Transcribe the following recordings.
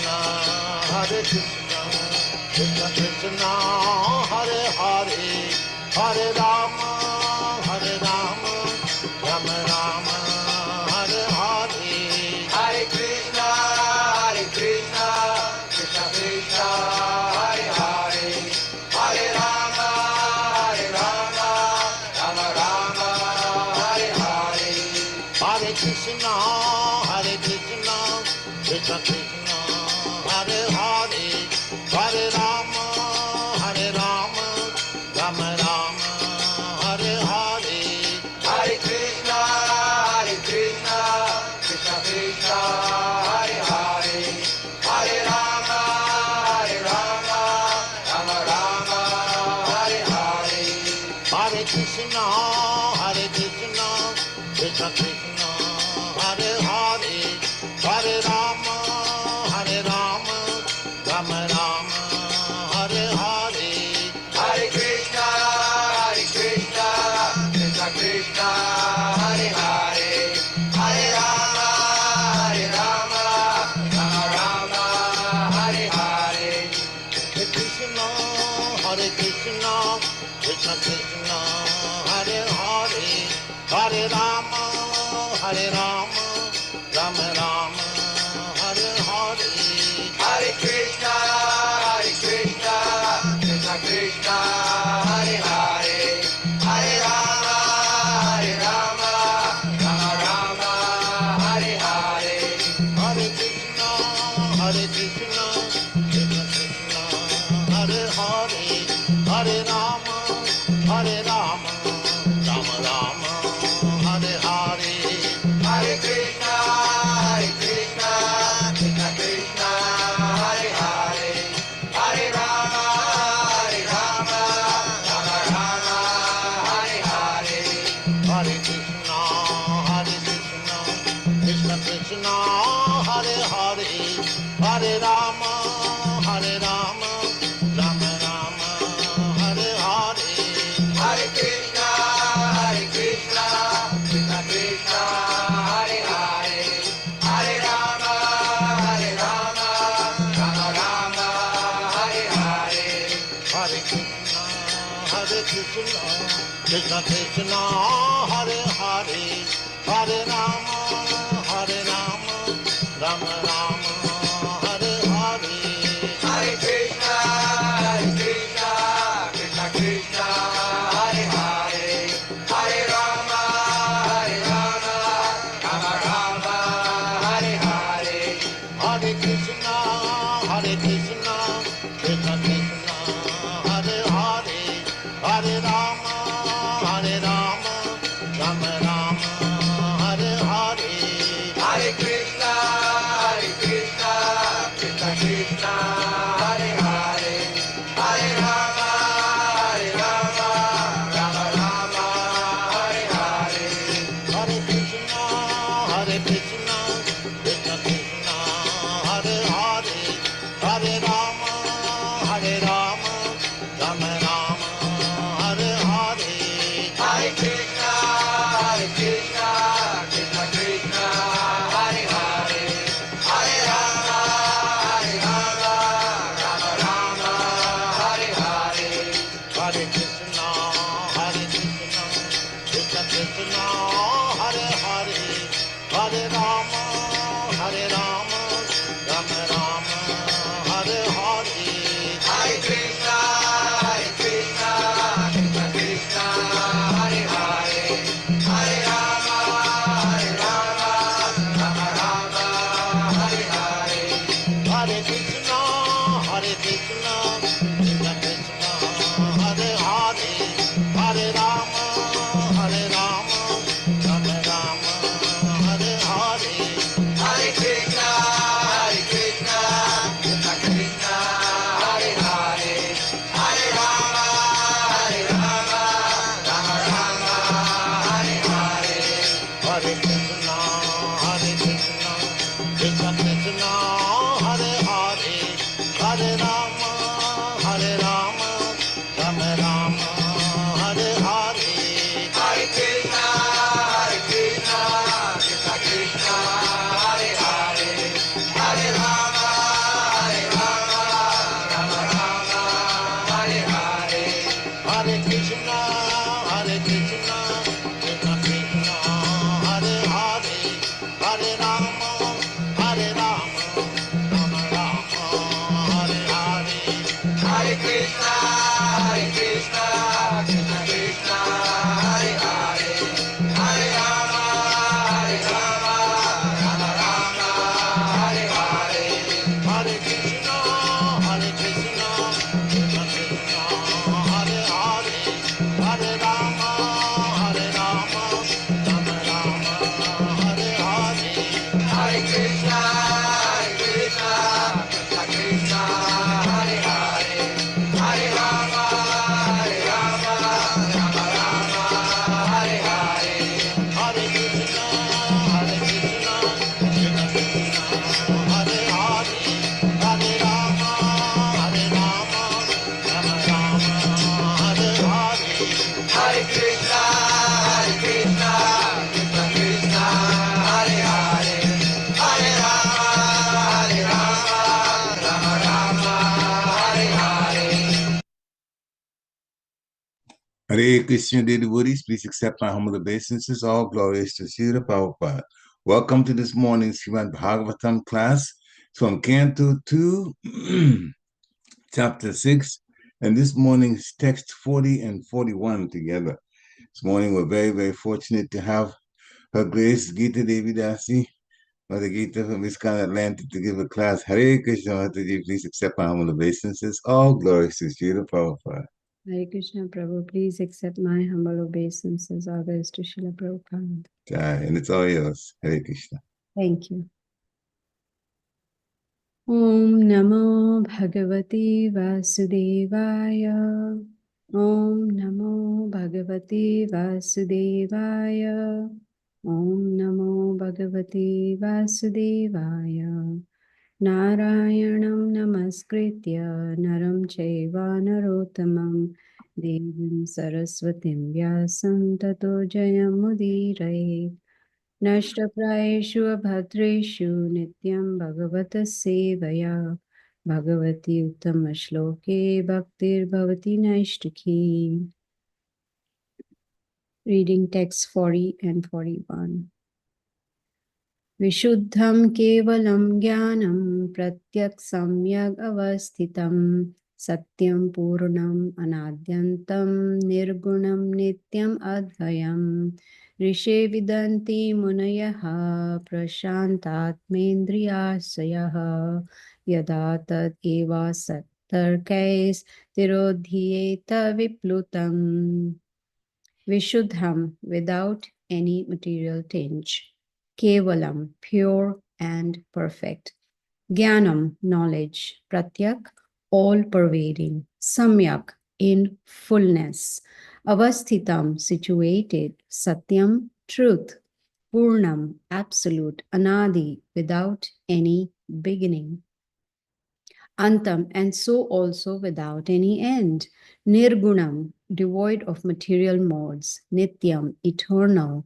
Hare Krishna, Krishna Krishna, Hare Hare, Hare Rama, Hare Rama, Rama Rama, Hare Hare. Hare Krishna, Krishna Krishna, Hare Hare, Hare Rama, Rama Rama, Hare Hare. Hare Krishna, Krishna Krishna, Hare Hare, Hare Rama, Rama Rama, Hare Hare. Hare Krishna, Krishna Krishna, Hare Hare, Hare Rama, Rama Rama, Hare Hare. Hare Krishna, Krishna Krishna, Hare Hare, Hare Rama, Rama Rama, Hare Hare. Hare Krishna, Krishna Krishna, Hare Hare, Hare Rama, Rama Rama, Hare Hare. Hare Krishna, Krishna Krishna, Hare Hare, Hare Rama, Rama Rama, Hare Hare. Hare Krishna, Krishna Krishna, Hare Hare, Hare Rama, Rama Rama, Hare Hare. Hare Krishna, Krishna Krishna, Hare Hare, Hare Rama, Rama Rama, Hare Hare. Hare Krishna, Krishna Krishna, Hare Hare, Hare Rama, Rama Rama, Hare Hare. Hare Krishna, Krishna Krishna, Hare Hare, Hare Rama, Rama Rama, Hare Hare. Hare Krishna, Krishna Krishna, Hare Hare, Hare Rama, Rama Rama, Hare Hare. Hare Krishna, Krishna Krishna, Hare Hare, Hare Rama, Rama Rama, Hare Hare. Hare Krishna, Krishna Krishna, Hare Hare, Hare Rama, Rama Rama, Hare Hare. Hare Krishna, Krishna Krishna, Hare Hare, Hare Rama, Rama Rama, Hare Hare. Hare Krishna, Krishna Krishna, Hare Hare, Hare Rama, Rama Rama, Hare Hare. Hare Krishna, Krishna Krishna, Hare Hare, Hare Rama, Rama Rama, Hare Hare. Hare Krishna, Krishna Krishna, Hare Hare, Hare Rama, Rama Rama, Hare Hare. Hare Krishna, Krishna Krishna, Hare Hare, Hare Rama, Rama Rama, Hare Hare. Hare Krishna, Krishna Krishna, Hare Hare, Hare Rama, Rama Rama, Hare Hare. Hare Krishna, Krishna Krishna, Hare Hare, Hare Rama, Rama Rama, Hare Hare. Hare Krishna, Krishna Krishna, Hare Hare, Hare Rama, Rama Rama, Hare Hare. Hare Krishna, Krishna Krishna, Hare Hare, Hare Rama, Hare Krishna, dear devotees, please accept my humble obeisances. All glories to Srila Prabhupada. Welcome to this morning's Srimad Bhagavatam class. It's from Canto 2, Chapter 6, and this morning's text 40 and 41 together. This morning we're very, very fortunate to have Her Grace Gita Devi Dasi, Mother Gita from ISKCON Atlantic, to give a class. Hare Krishna, Mataji, please accept my humble obeisances. All glories to Srila Prabhupada. Hare Krishna Prabhu, please accept my humble obeisances. All goes to Srila Prabhupada. And it's all yours. Hare Krishna. Thank you. Om Namo Bhagavate Vasudevaya. Om Namo Bhagavate Vasudevaya. Om Namo Bhagavate Vasudevaya. Narayanam Namaskritya Naram Chaiva Narottamam Devim Saraswatim Vyasam Tato Jayamudire Nashtaprayeshu Abhadreshu Nityam Bhagavata Sevaya Bhagavati Uttama Shloke Bhaktir Bhavati Naishtaki. Reading text 40 and 41. Viśuddhaṁ kevalaṁ jñānaṁ pratyak samyag avasthitam satyaṁ pūrṇam anādy-antaṁ nirguṇaṁ nityam advayam rishe vidanti munayaḥ praśāntātmendriyāśayāḥ yadā evāsat-tarkais tirodhīyeta viplutam. Viśuddhaṁ, without any material tinge. Kevalaṁ, pure and perfect. Jñānaṁ, knowledge. Pratyak, all-pervading. Samyag, in fullness. Avasthitam, situated. Satyaṁ, truth. Pūrṇam, absolute. Anādi, without any beginning. Antam, and so also without any end. Nirguṇaṁ, devoid of material modes. Nityam, eternal.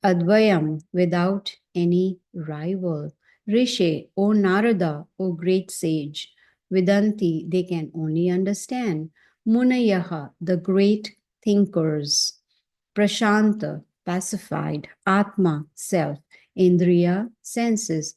Advayam, without any rival. Rishe, O Nārada, O great sage. Vidanti, they can only understand. Munayaḥ, the great thinkers. Praśānta, pacified. Atma, self. Indriya, senses.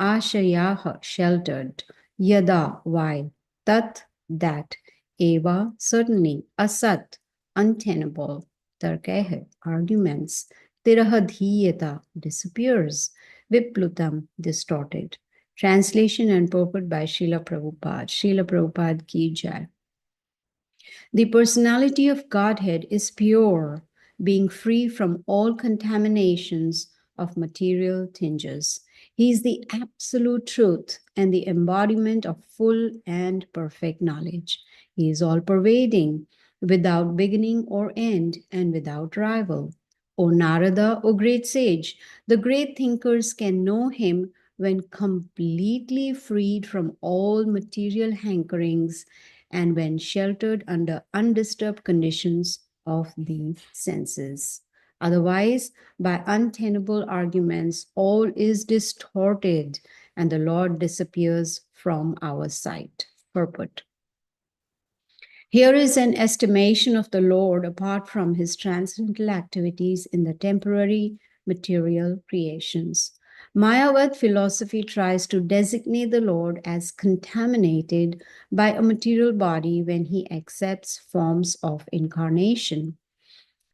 Āśayāḥ, sheltered. Yadā, while. Tat, that. Eva, certainly. Asat, untenable. Tarkais, arguments. Tirodhīyeta, disappears. Viplutam, distorted. Translation and purport by Srila Prabhupada. Srila Prabhupada ki jai. The personality of Godhead is pure, being free from all contaminations of material tinges. He is the absolute truth and the embodiment of full and perfect knowledge. He is all-pervading, without beginning or end, and without rival. O Nārada, O great sage, the great thinkers can know him when completely freed from all material hankerings and when sheltered under undisturbed conditions of the senses. Otherwise, by untenable arguments, all is distorted and the Lord disappears from our sight. Purport. Here is an estimation of the Lord apart from his transcendental activities in the temporary material creations. Mayavad philosophy tries to designate the Lord as contaminated by a material body when he accepts forms of incarnation.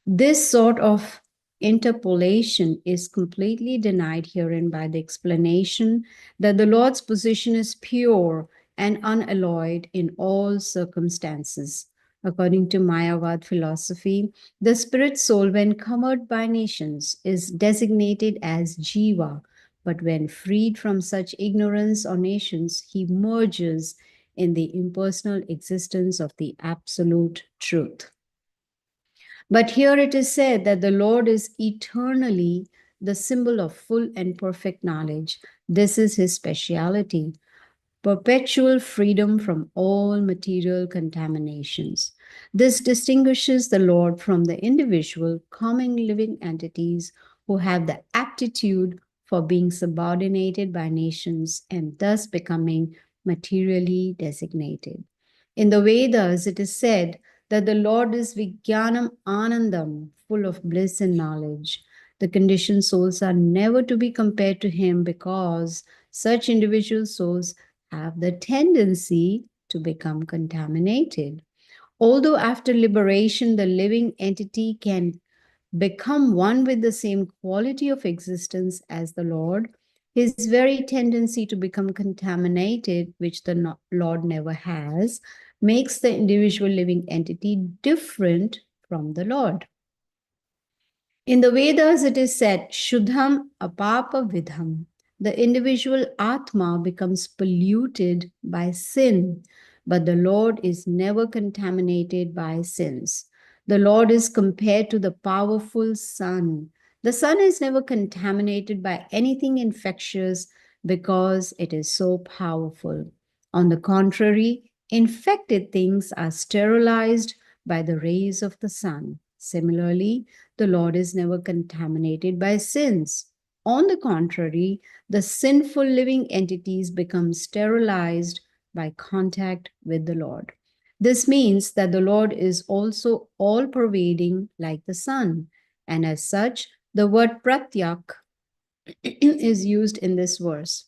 This sort of interpolation is completely denied herein by the explanation that the Lord's position is pure and unalloyed in all circumstances. According to Mayavad philosophy, the spirit soul, when covered by nations, is designated as jiva, but when freed from such ignorance or nations, he merges in the impersonal existence of the absolute truth. But here it is said that the Lord is eternally the symbol of full and perfect knowledge. This is his speciality. Perpetual freedom from all material contaminations. This distinguishes the Lord from the individual common living entities who have the aptitude for being subordinated by nations and thus becoming materially designated. In the Vedas, it is said that the Lord is vijñānaṁ ānandam, full of bliss and knowledge. The conditioned souls are never to be compared to him because such individual souls have the tendency to become contaminated. Although after liberation, the living entity can become one with the same quality of existence as the Lord, his very tendency to become contaminated, which the Lord never has, makes the individual living entity different from the Lord. In the Vedas, it is said, viśuddhaṁ apāpa vidham. The individual Atma becomes polluted by sin, but the Lord is never contaminated by sins. The Lord is compared to the powerful sun. The sun is never contaminated by anything infectious because it is so powerful. On the contrary, infected things are sterilized by the rays of the sun. Similarly, the Lord is never contaminated by sins. On the contrary, the sinful living entities become sterilized by contact with the Lord. This means that the Lord is also all-pervading like the sun, and as such, the word pratyak is used in this verse.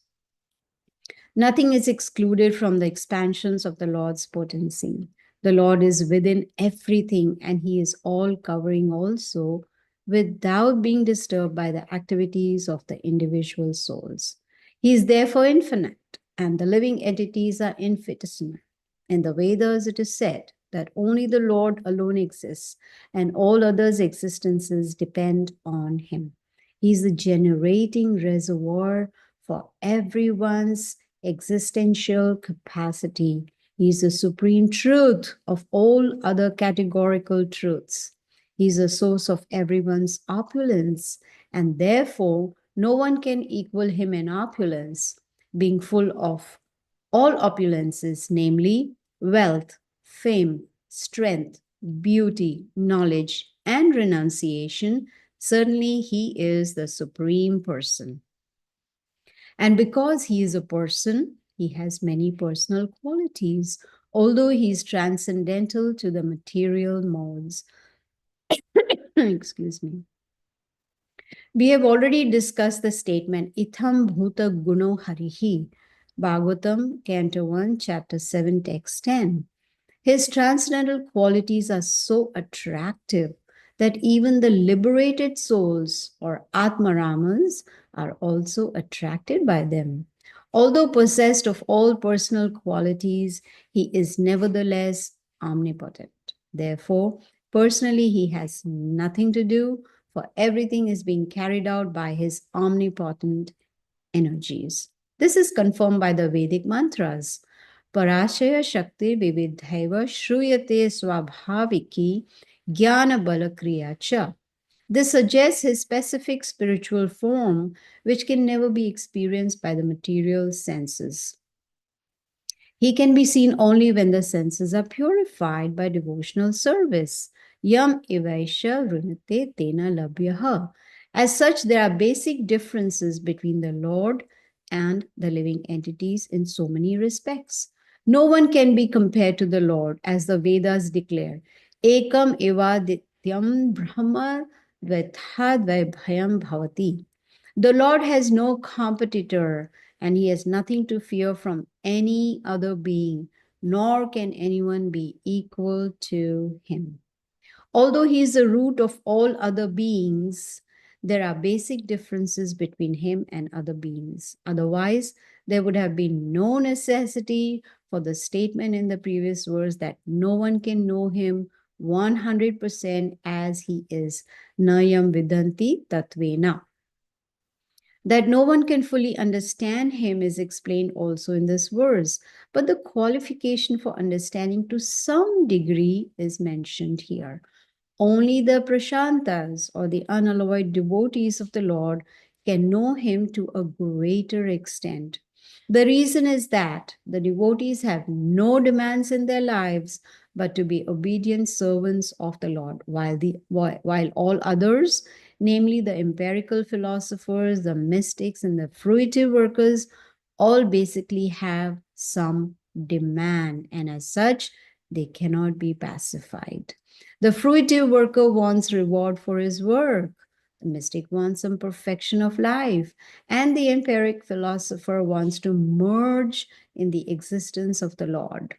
Nothing is excluded from the expansions of the Lord's potency. The Lord is within everything, and he is all-covering also, without being disturbed by the activities of the individual souls. He is therefore infinite, and the living entities are infinitesimal. In the Vedas, it is said that only the Lord alone exists, and all others' existences depend on him. He is the generating reservoir for everyone's existential capacity. He is the supreme truth of all other categorical truths. He is the source of everyone's opulence, and therefore no one can equal him in opulence, being full of all opulences, namely wealth, fame, strength, beauty, knowledge, and renunciation. Certainly he is the supreme person. And because he is a person, he has many personal qualities, although he is transcendental to the material modes. Excuse me. We have already discussed the statement, Itham bhuta guno harihi, Bhagavatam, Canto 1, Chapter 7, Text 10. His transcendental qualities are so attractive that even the liberated souls, or Atmaramas, are also attracted by them. Although possessed of all personal qualities, he is nevertheless omnipotent. Therefore, personally, he has nothing to do, for everything is being carried out by his omnipotent energies. This is confirmed by the Vedic mantras. Parashaya Shakti Vividhaiva Shruyate Swabhaviki Jnana Bala Kriya Cha. This suggests his specific spiritual form, which can never be experienced by the material senses. He can be seen only when the senses are purified by devotional service. Yam evaisha runate tena labhyaha. As such, there are basic differences between the Lord and the living entities in so many respects. No one can be compared to the Lord, as the Vedas declare. Ekam evāsat-tarkais brahma advayam bhavati. The Lord has no competitor, and he has nothing to fear from any other being, nor can anyone be equal to him. Although he is the root of all other beings, there are basic differences between him and other beings. Otherwise, there would have been no necessity for the statement in the previous verse that no one can know him 100% as he is. Nayam vidanti tatvena. That no one can fully understand him is explained also in this verse, but the qualification for understanding to some degree is mentioned here. Only the praśāntas, or the unalloyed devotees of the Lord, can know him to a greater extent. The reason is that the devotees have no demands in their lives but to be obedient servants of the Lord, while all others, namely the empirical philosophers, the mystics, and the fruitive workers, all basically have some demand, and as such, They cannot be pacified. The fruitive worker wants reward for his work. The mystic wants some perfection of life. And the empiric philosopher wants to merge in the existence of the Lord.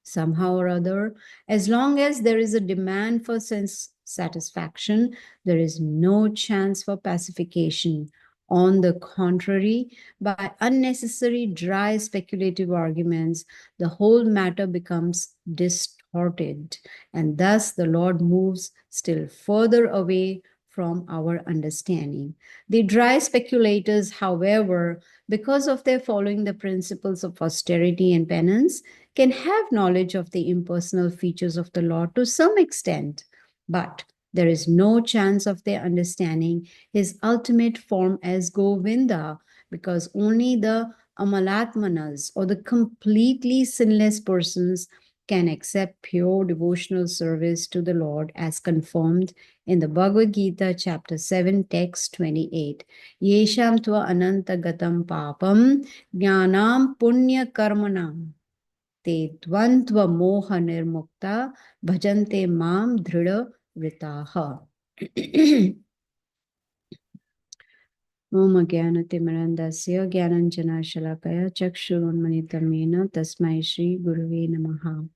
Somehow or other, as long as there is a demand for sense satisfaction, there is no chance for pacification. On the contrary, by unnecessary, dry, speculative arguments, the whole matter becomes distorted, and thus the Lord moves still further away from our understanding. The dry speculators, however, because of their following the principles of austerity and penance, can have knowledge of the impersonal features of the Lord to some extent, but there is no chance of their understanding his ultimate form as Govinda, because only the amalatmanas, or the completely sinless persons, can accept pure devotional service to the Lord as confirmed in the Bhagavad Gita, chapter 7, text 28. Yesham tva anantagatam papam jñānaṁ punya karmanam te dvandva moha nirmukta bhajante mam dhrida vritaha. Om Jnana-timirandasya Jnananjana-shalakaya Chakshurunmanitamena Tasmai Shri Gurave Namaha.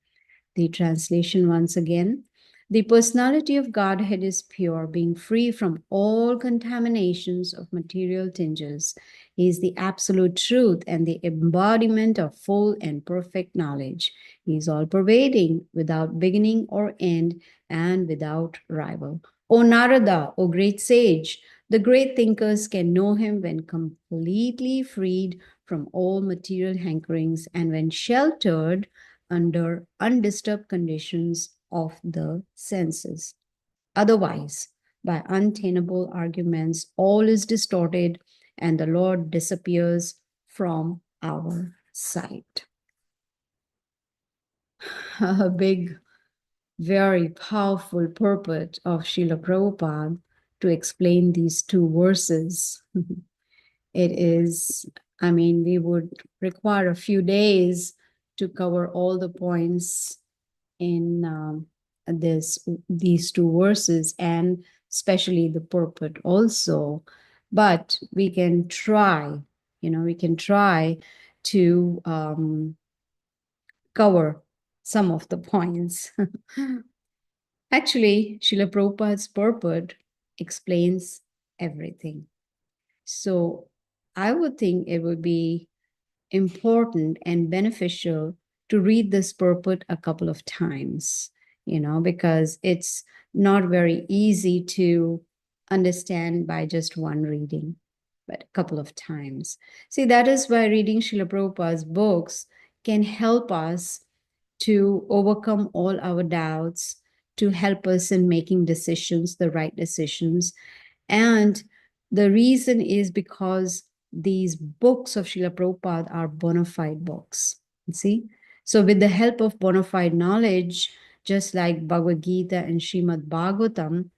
The translation once again. The personality of Godhead is pure, being free from all contaminations of material tinges. He is the absolute truth and the embodiment of full and perfect knowledge. He is all-pervading, without beginning or end, and without rival. O Nārada, O great sage, the great thinkers can know him when completely freed from all material hankerings and when sheltered under undisturbed conditions of the senses. Otherwise, by untenable arguments, all is distorted and the Lord disappears from our sight. A big, very powerful purport of Srila Prabhupada to explain these two verses. It is, I mean, we would require a few days to cover all the points in these two verses, and especially the purport also. But we can try, we can try to cover some of the points. Actually, Srila Prabhupada's purport explains everything. So I would think it would be important and beneficial to read this purport a couple of times, because it's not very easy to understand by just one reading, but a couple of times. See, that is why reading Srila Prabhupada's books can help us to overcome all our doubts, to help us in making decisions, the right decisions. And the reason is because these books of Srila Prabhupada are bona fide books. See? So with the help of bona fide knowledge, just like Bhagavad Gita and Srimad Bhagavatam,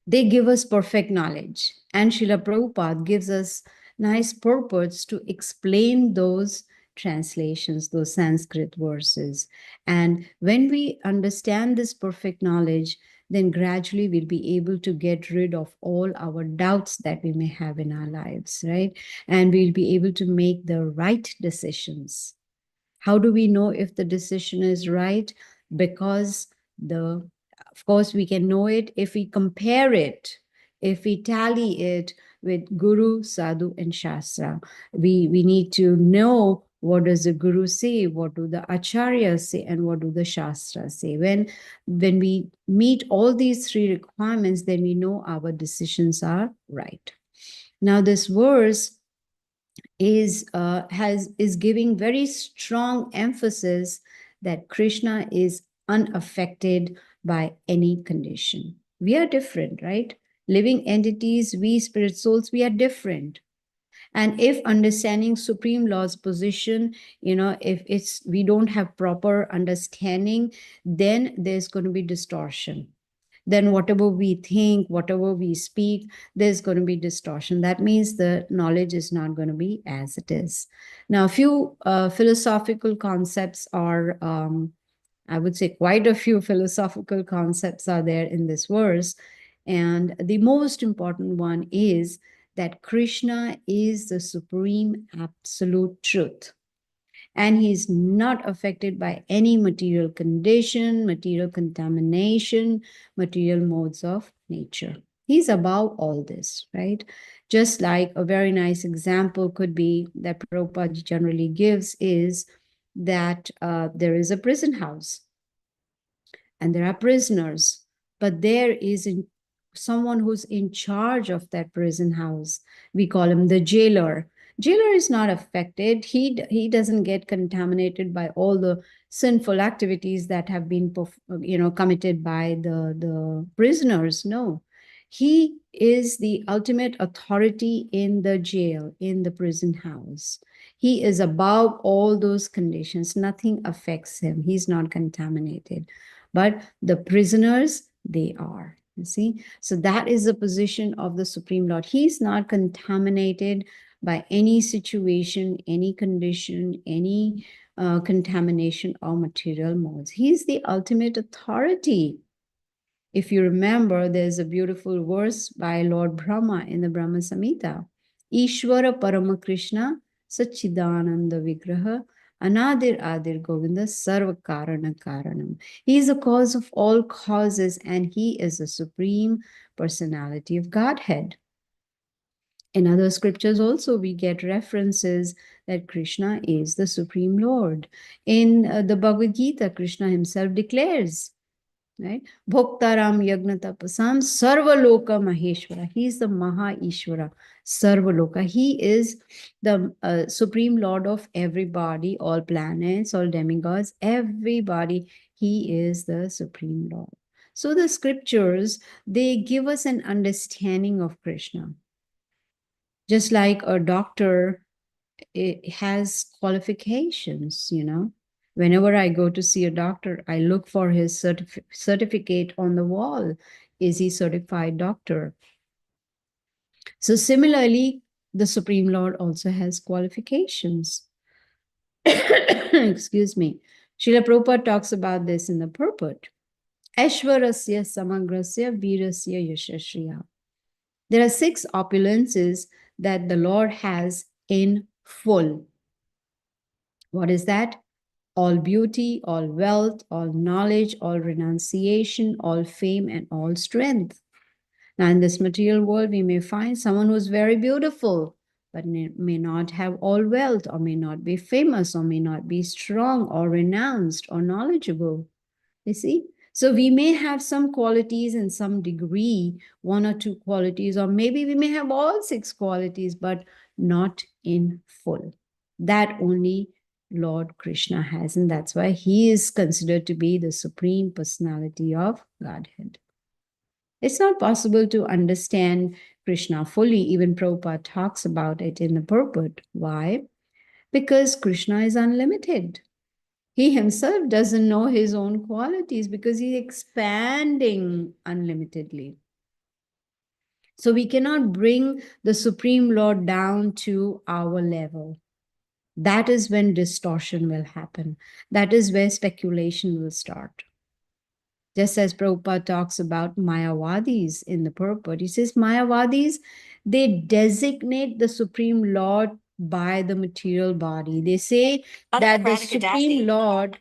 they give us perfect knowledge. And Srila Prabhupada gives us nice purports to explain those translations, those Sanskrit verses. And when we understand this perfect knowledge, then gradually we'll be able to get rid of all our doubts that we may have in our lives, right? And we'll be able to make the right decisions. How do we know if the decision is right? Because of course, we can know it if we compare it, if we tally it with Guru, Sadhu, and Shastra. We need to know what does the Guru say, what do the Acharyas say, and what do the Shastras say. When we meet all these three requirements, then we know our decisions are right. Now, this verse is giving very strong emphasis that Krishna is unaffected by any condition. We are different, right? Living entities, we spirit souls, we are different. And if understanding Supreme Lord's position, if we don't have proper understanding, then there's going to be distortion. then whatever we think, whatever we speak, there's going to be distortion. That means the knowledge is not going to be as it is. Now, a few philosophical concepts are, I would say quite a few philosophical concepts are there in this verse. And the most important one is that Krishna is the supreme absolute truth. And he's not affected by any material condition, material contamination, material modes of nature. He's above all this, right? Just like a very nice example could be that Prabhupada generally gives is that there is a prison house and there are prisoners, but there is someone who's in charge of that prison house. We call him the jailer. Jailer is not affected. He doesn't get contaminated by all the sinful activities that have been committed by the prisoners. No, he is the ultimate authority in the jail, in the prison house. He is above all those conditions. Nothing affects him. He's not contaminated. But the prisoners, they are. You see? So that is the position of the Supreme Lord. He's not contaminated by any situation, any condition, any contamination or material modes. He's the ultimate authority. If you remember, there's a beautiful verse by Lord Brahma in the Brahma Samhita. Ishvara Parama Krishna Sachidananda Vigraha anādir-ādir Govinda Sarva Karana Karanam. He is the cause of all causes, and he is the supreme personality of Godhead. In other scriptures also, we get references that Krishna is the Supreme Lord. In the Bhagavad Gita, Krishna himself declares, right? Bhoktaram yagnatapasam sarvaloka maheshwara. He is the Maha Ishvara, sarvaloka. He is the Supreme Lord of everybody, all planets, all demigods, everybody. He is the Supreme Lord. So the scriptures, they give us an understanding of Krishna. Just like a doctor, it has qualifications, you know. Whenever I go to see a doctor, I look for his certificate on the wall. Is he certified doctor? So similarly, the Supreme Lord also has qualifications. Excuse me. Srila Prabhupada talks about this in the purport. Aishwarasya samagrasya virasya yashashriya. There are 6 opulences that the Lord has in full. What is that? All beauty, all wealth, all knowledge, all renunciation, all fame, and all strength. Now, in this material world, we may find someone who's very beautiful, but may not have all wealth, or may not be famous, or may not be strong, or renounced, or knowledgeable. You see? So we may have some qualities in some degree, 1 or 2 qualities, or maybe we may have all 6 qualities, but not in full. That only Lord Krishna has, and that's why he is considered to be the supreme personality of Godhead. It's not possible to understand Krishna fully. Even Prabhupada talks about it in the purport. Why? Because Krishna is unlimited. He himself doesn't know his own qualities because he's expanding unlimitedly. So we cannot bring the Supreme Lord down to our level. That is when distortion will happen. That is where speculation will start. Just as Prabhupada talks about Mayavadis in the purport, he says Mayavadis, they designate the Supreme Lord by the material body. They say that the Supreme Lord,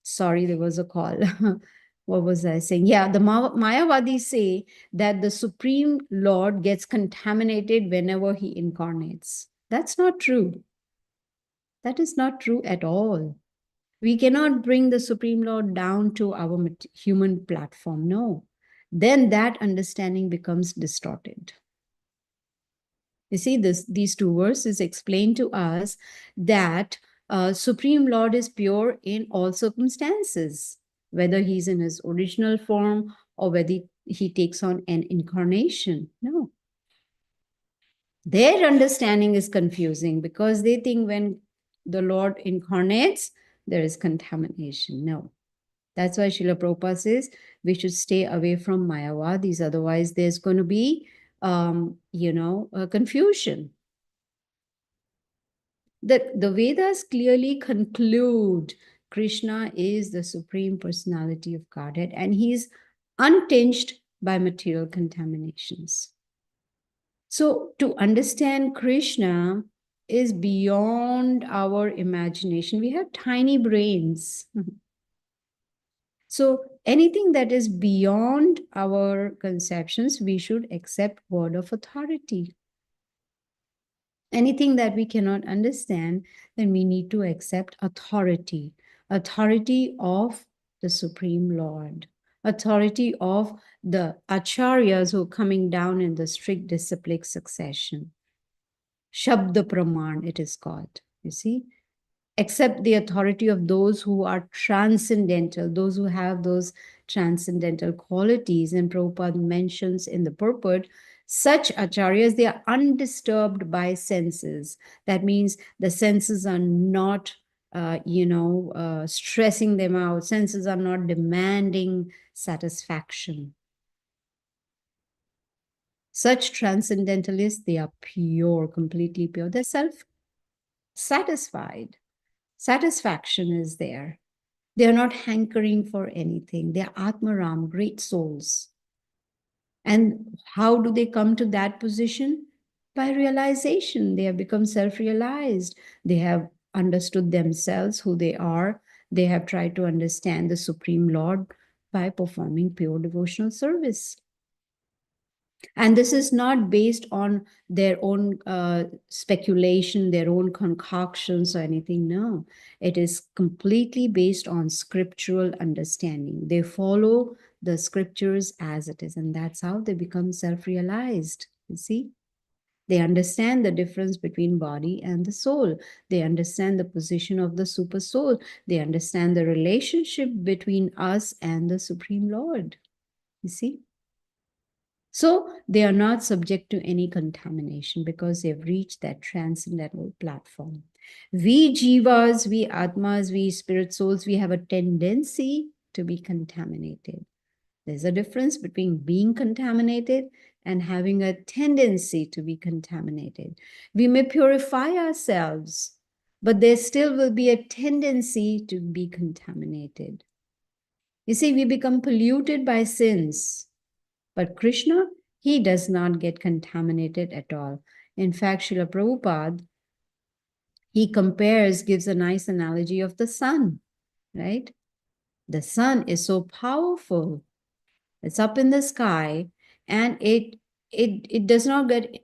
sorry, there was a call. What was I saying? Yeah, the Mayavadis say that the Supreme Lord gets contaminated whenever he incarnates. That's not true. That is not true at all. We cannot bring the Supreme Lord down to our human platform. No. Then that understanding becomes distorted. You see, these 2 verses explain to us that Supreme Lord is pure in all circumstances, whether he's in his original form or whether he takes on an incarnation. No. Their understanding is confusing because they think when the Lord incarnates, there is contamination. No. That's why Srila Prabhupada says we should stay away from Mayavadis, otherwise there's going to be, confusion. The Vedas clearly conclude Krishna is the Supreme Personality of Godhead, and he is untinged by material contaminations. So to understand Krishna is beyond our imagination. We have tiny brains. So anything that is beyond our conceptions, we should accept word of authority. Anything that we cannot understand, then we need to accept authority. Authority of the Supreme Lord. Authority of the acharyas who are coming down in the strict disciplic succession. Shabda Praman, it is called. You see? Accept the authority of those who are transcendental, those who have those transcendental qualities. And Prabhupada mentions in the purport, such acharyas, they are undisturbed by senses. That means the senses are not, stressing them out. Senses are not demanding satisfaction. Such transcendentalists, they are pure, completely pure. They're self-satisfied. Satisfaction is there. They are not hankering for anything. They are Atmaram, great souls. And how do they come to that position? By realization. They have become self-realized. They have understood themselves, who they are. They have tried to understand the Supreme Lord by performing pure devotional service. And this is not based on their own speculation, their own concoctions or anything. No, it is completely based on scriptural understanding. They follow the scriptures as it is, and that's how they become self-realized. You see? They understand the difference between body and the soul. They understand the position of the super soul. They understand the relationship between us and the Supreme Lord. You see? So they are not subject to any contamination because they've reached that transcendental platform. We jivas, we atmas, we spirit souls, we have a tendency to be contaminated. There's a difference between being contaminated and having a tendency to be contaminated. We may purify ourselves, but there still will be a tendency to be contaminated. You see, we become polluted by sins. But Krishna, he does not get contaminated at all. In fact, Srila Prabhupada, he gives a nice analogy of the sun, right? The sun is so powerful. It's up in the sky and it does not get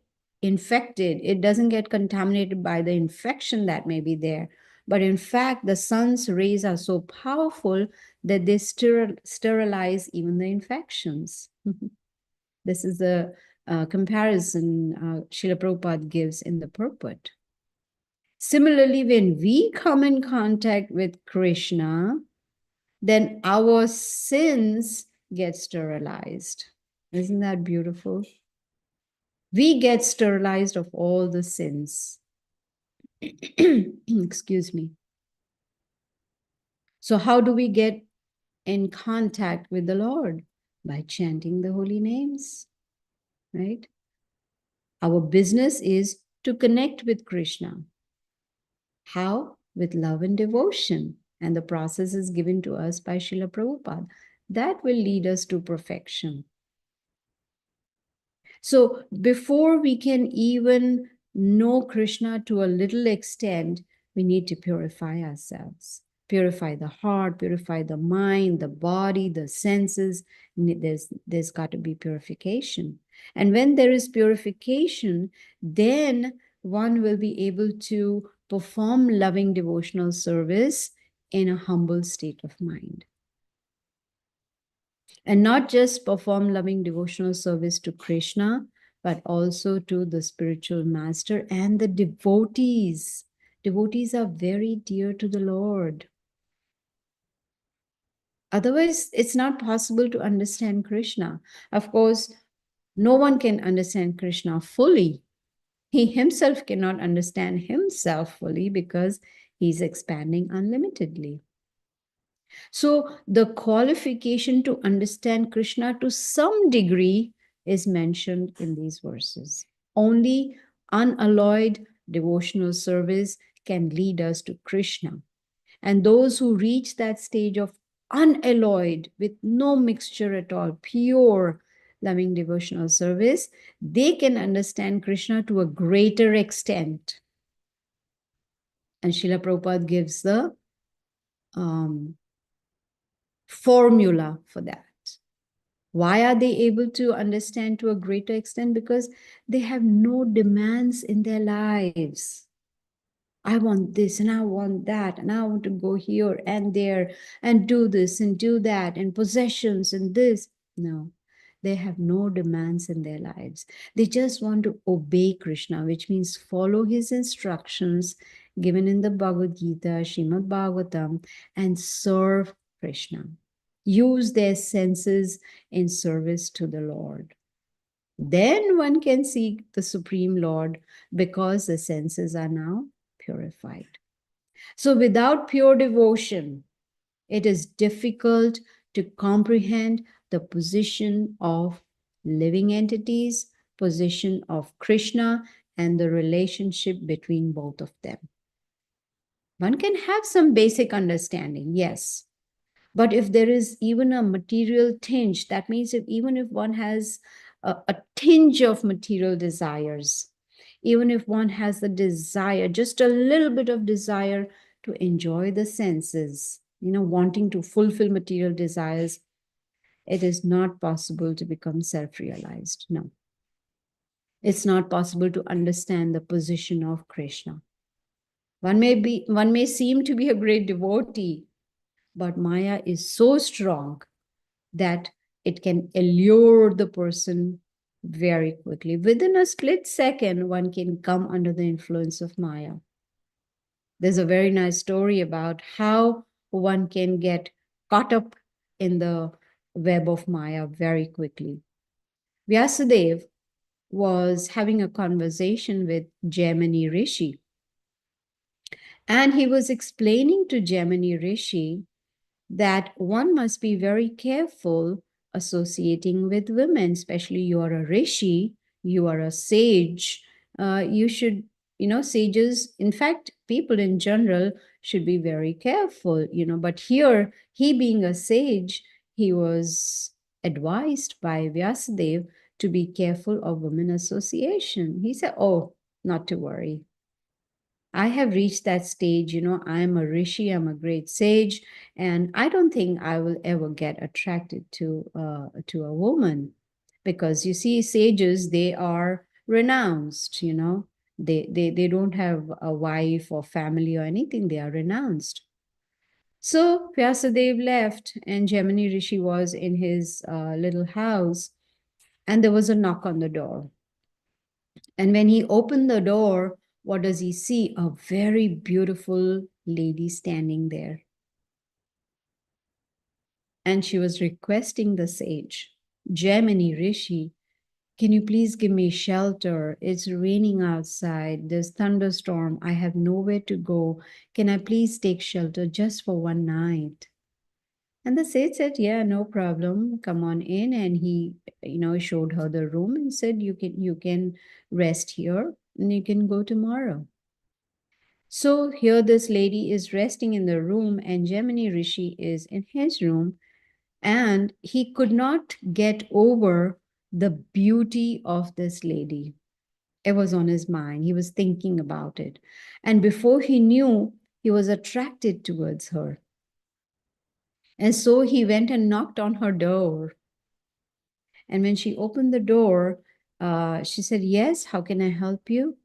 infected. It doesn't get contaminated by the infection that may be there. But in fact, the sun's rays are so powerful that they sterilize even the infections. This is the comparison Srila Prabhupada gives in the purport. Similarly, when we come in contact with Krishna, then our sins get sterilized. Isn't that beautiful? We get sterilized of all the sins. Excuse me. So how do we get in contact with the Lord? By chanting the holy names, right? Our business is to connect with Krishna. How? With love and devotion. And the process is given to us by Srila Prabhupada. That will lead us to perfection. So before we can even know Krishna to a little extent, we need to purify ourselves. Purify the heart, purify the mind, the body, the senses. There's got to be purification. And when there is purification, then one will be able to perform loving devotional service in a humble state of mind. And not just perform loving devotional service to Krishna, but also to the spiritual master and the devotees. Devotees are very dear to the Lord. Otherwise, it's not possible to understand Krishna. Of course, no one can understand Krishna fully. He himself cannot understand himself fully because he's expanding unlimitedly. So the qualification to understand Krishna to some degree is mentioned in these verses. Only unalloyed devotional service can lead us to Krishna. And those who reach that stage of unalloyed, with no mixture at all, pure loving devotional service, they can understand Krishna to a greater extent. And Srila Prabhupada gives the formula for that. Why are they able to understand to a greater extent? Because they have no demands in their lives. I want this and I want that, and I want to go here and there and do this and do that, and possessions and this. No, they have no demands in their lives. They just want to obey Krishna, which means follow his instructions given in the Bhagavad Gita, Srimad Bhagavatam, and serve Krishna. Use their senses in service to the Lord. Then one can seek the Supreme Lord because the senses are now purified. So without pure devotion, it is difficult to comprehend the position of living entities, position of Krishna, and the relationship between both of them. One can have some basic understanding, yes. But if there is even a material tinge, that means even if one has a tinge of material desires, even if one has the desire, just a little bit of desire to enjoy the senses, wanting to fulfill material desires, it is not possible to become self-realized. No. It's not possible to understand the position of Krishna. One may seem to be a great devotee, but Maya is so strong that it can allure the person very quickly. Within a split second, one can come under the influence of Maya. There's a very nice story about how one can get caught up in the web of Maya very quickly. Vyasadeva was having a conversation with Jaimini Rishi, and he was explaining to Jaimini Rishi that one must be very careful associating with women, especially you are a rishi, you are a sage. You should, sages, in fact, people in general should be very careful, but here, he being a sage, he was advised by Vyasadeva to be careful of women association. He said, oh, not to worry. I have reached that stage, I'm a rishi, I'm a great sage, and I don't think I will ever get attracted to a woman, because you see, sages, they are renounced, they don't have a wife or family or anything, they are renounced. So Vyasadeva left, and Jaimini Rishi was in his little house, and there was a knock on the door. And when he opened the door, what does he see? A very beautiful lady standing there. And she was requesting the sage, Jaimini Rishi, can you please give me shelter? It's raining outside. There's thunderstorm. I have nowhere to go. Can I please take shelter just for one night? And the sage said, yeah, no problem. Come on in. And he, showed her the room and said, you can rest here and you can go tomorrow. So here this lady is resting in the room, and Jaimini Rishi is in his room, and he could not get over the beauty of this lady. It was on his mind. He was thinking about it. And before he knew, he was attracted towards her. And so he went and knocked on her door. And when she opened the door, she said, yes, how can I help you?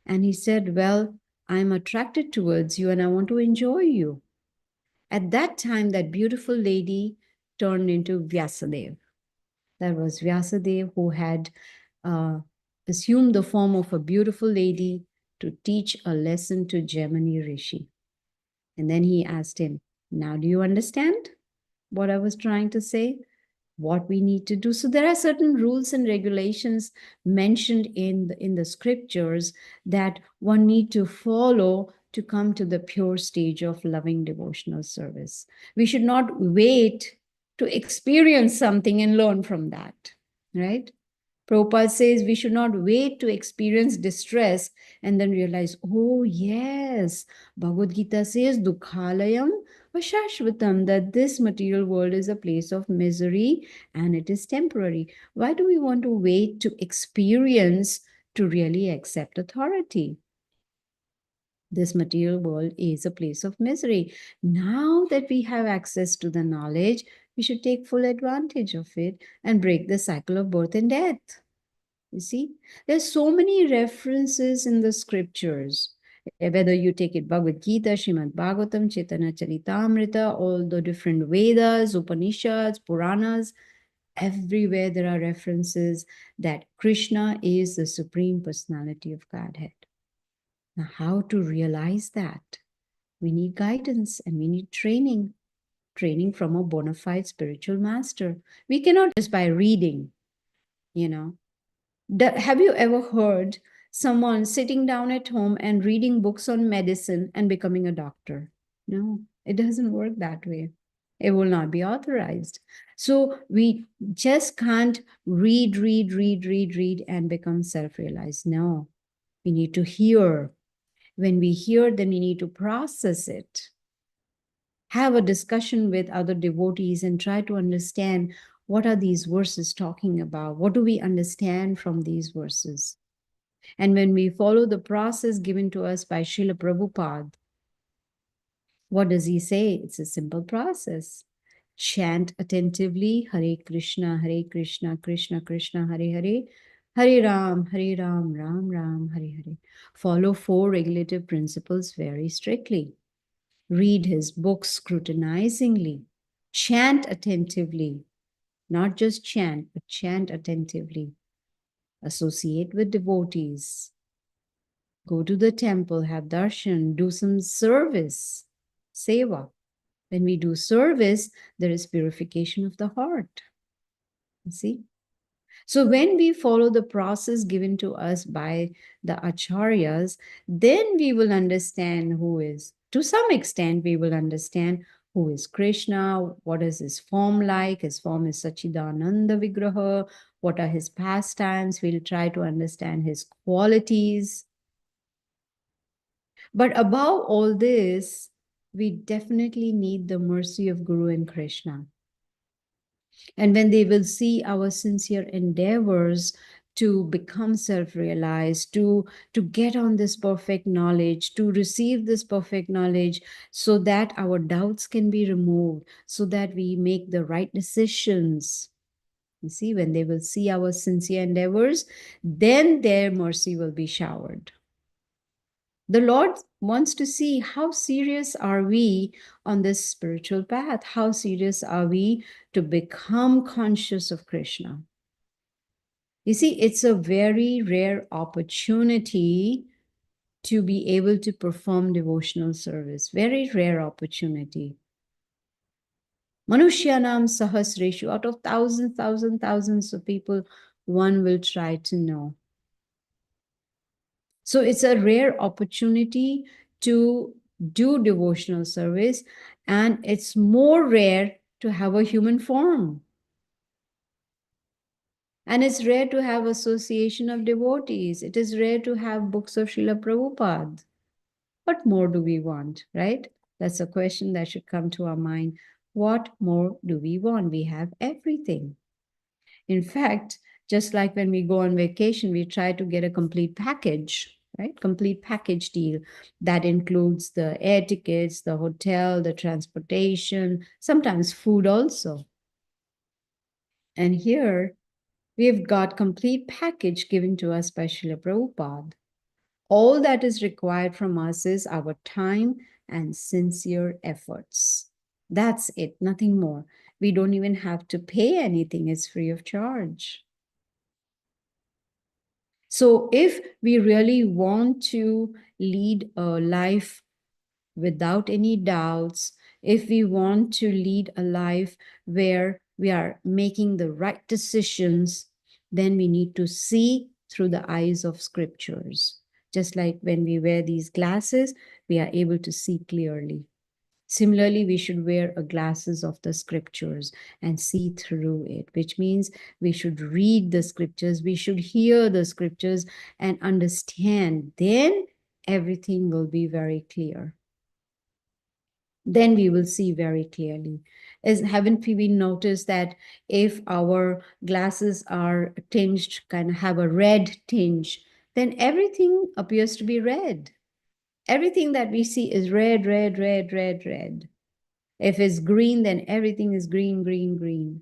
And he said, well, I'm attracted towards you and I want to enjoy you. At that time, that beautiful lady turned into Vyasadeva. That was Vyasadeva who had assumed the form of a beautiful lady to teach a lesson to Jaimini Rishi. And then he asked him, now do you understand what I was trying to say? What we need to do. So there are certain rules and regulations mentioned in the scriptures that one need to follow to come to the pure stage of loving devotional service. We should not wait to experience something and learn from that, right? Prabhupada says we should not wait to experience distress and then realize, oh yes, Bhagavad Gita says, dukhalayam vashashvatam, that this material world is a place of misery and it is temporary. Why do we want to wait to experience to really accept authority? This material world is a place of misery. Now that we have access to the knowledge, we should take full advantage of it and break the cycle of birth and death. You see, there's so many references in the scriptures, whether you take it Bhagavad Gita, Srimad Bhagavatam, Chaitanya Charitamrita, all the different Vedas, Upanishads, Puranas, everywhere there are references that Krishna is the Supreme Personality of Godhead. Now, how to realize that? We need guidance and we need training from a bona fide spiritual master. We cannot just by reading, you know. Have you ever heard someone sitting down at home and reading books on medicine and becoming a doctor? No, it doesn't work that way. It will not be authorized. So we just can't read and become self-realized. No, we need to hear. When we hear, then we need to process it. Have a discussion with other devotees and try to understand what are these verses talking about? What do we understand from these verses? And when we follow the process given to us by Srila Prabhupada, what does he say? It's a simple process. Chant attentively, Hare Krishna, Krishna Krishna, Hare Hare, Hare Ram, Ram Ram, Hare Hare. Follow 4 regulative principles very strictly. Read his books scrutinizingly. Chant attentively. Not just chant, but chant attentively. Associate with devotees. Go to the temple, have darshan, do some service, seva. When we do service, there is purification of the heart. You see? So when we follow the process given to us by the acharyas, then we will understand who is, to some extent, we will understand who is Krishna, what is his form like. His form is Sachidananda Vigraha. What are his pastimes? We'll try to understand his qualities. But above all this, we definitely need the mercy of Guru and Krishna. And when they will see our sincere endeavors to become self-realized, to get on this perfect knowledge, to receive this perfect knowledge, so that our doubts can be removed, so that we make the right decisions. You see, when they will see our sincere endeavors, then their mercy will be showered. The Lord wants to see how serious are we on this spiritual path? How serious are we to become conscious of Krishna? You see, it's a very rare opportunity to be able to perform devotional service. Very rare opportunity. Manushyanam sahasreshu, out of thousands of people, one will try to know. So it's a rare opportunity to do devotional service, and it's more rare to have a human form. And it's rare to have association of devotees. It is rare to have books of Srila Prabhupada. What more do we want, right? That's a question that should come to our mind. What more do we want? We have everything. In fact, just like when we go on vacation, we try to get a complete package, right? Complete package deal that includes the air tickets, the hotel, the transportation, sometimes food also. And here we've got complete package given to us by Srila Prabhupada. All that is required from us is our time and sincere efforts. That's it, nothing more. We don't even have to pay anything, it's free of charge. So if we really want to lead a life without any doubts, if we want to lead a life where we are making the right decisions, then we need to see through the eyes of scriptures. Just like when we wear these glasses, we are able to see clearly. Similarly, we should wear a glasses of the scriptures and see through it, which means we should read the scriptures, we should hear the scriptures and understand. Then everything will be very clear. Then we will see very clearly. Haven't we noticed that if our glasses are tinged, kind of have a red tinge, then everything appears to be red. Everything that we see is red, red, red, red, red. If it's green, then everything is green, green, green.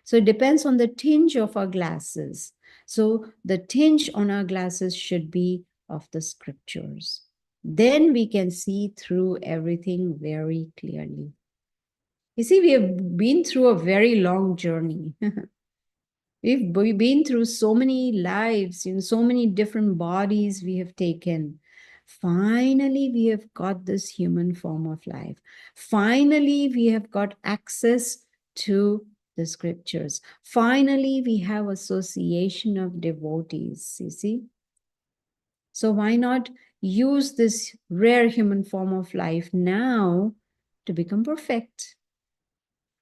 So it depends on the tinge of our glasses. So the tinge on our glasses should be of the scriptures. Then we can see through everything very clearly. You see, we have been through a very long journey. We've been through so many lives, so many different bodies we have taken. Finally, we have got this human form of life. Finally, we have got access to the scriptures. Finally, we have association of devotees, you see. So why not use this rare human form of life now to become perfect,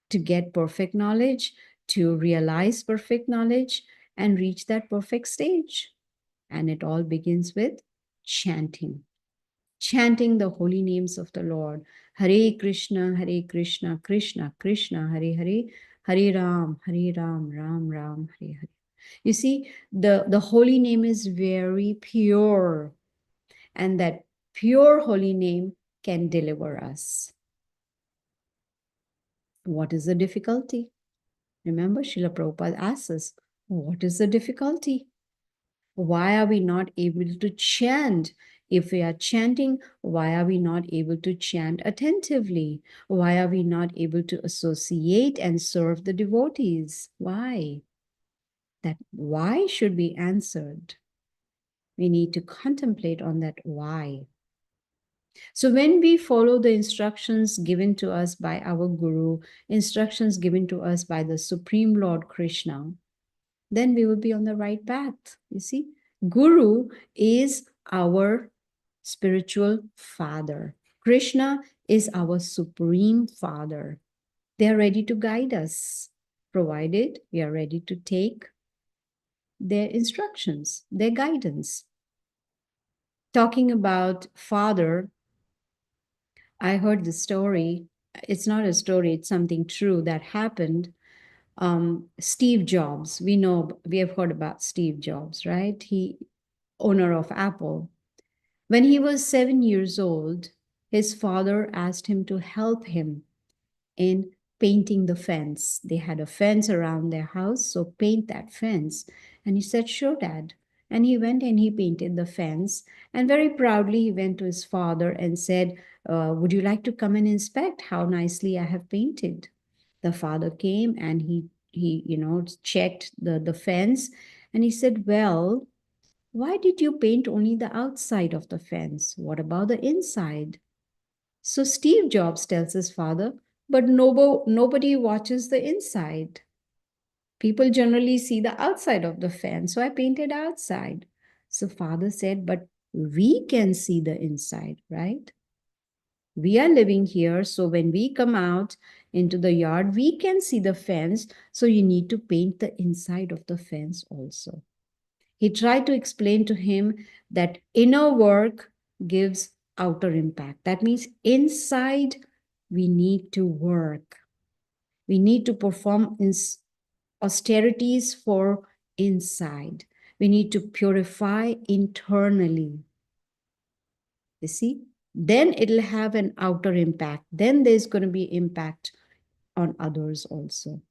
to get perfect knowledge, to realize perfect knowledge and reach that perfect stage. And it all begins with chanting. Chanting the holy names of the Lord. Hare Krishna, Krishna Krishna, Hare Hare, Hare Ram, Ram Ram, Hare Hare. You see, the holy name is very pure. And that pure holy name can deliver us. What is the difficulty? Remember, Srila Prabhupada asks us, what is the difficulty? Why are we not able to chant? If we are chanting, why are we not able to chant attentively? Why are we not able to associate and serve the devotees? Why? That why should be answered. We need to contemplate on that why. So when we follow the instructions given to us by our Guru, instructions given to us by the Supreme Lord Krishna, then we will be on the right path. You see, Guru is our spiritual father. Krishna is our supreme father. They are ready to guide us, provided we are ready to take their instructions, their guidance. Talking about father, I heard the story. It's not a story, it's something true that happened. Steve Jobs, we have heard about Steve Jobs, right? He, owner of Apple. When he was 7 years old, his father asked him to help him in painting the fence. They had a fence around their house, so paint that fence. And he said, sure, Dad. And he went and he painted the fence. And very proudly, he went to his father and said, would you like to come and inspect how nicely I have painted? The father came and he checked the fence. And he said, well, why did you paint only the outside of the fence? What about the inside? So Steve Jobs tells his father, but nobody watches the inside. People generally see the outside of the fence, so I painted outside. So father said, but we can see the inside, right? We are living here, so when we come out into the yard, we can see the fence, so you need to paint the inside of the fence also. He tried to explain to him that inner work gives outer impact. That means inside, we need to work. We need to perform austerities for inside. We need to purify internally. You see? Then it'll have an outer impact. Then there's going to be impact on others also.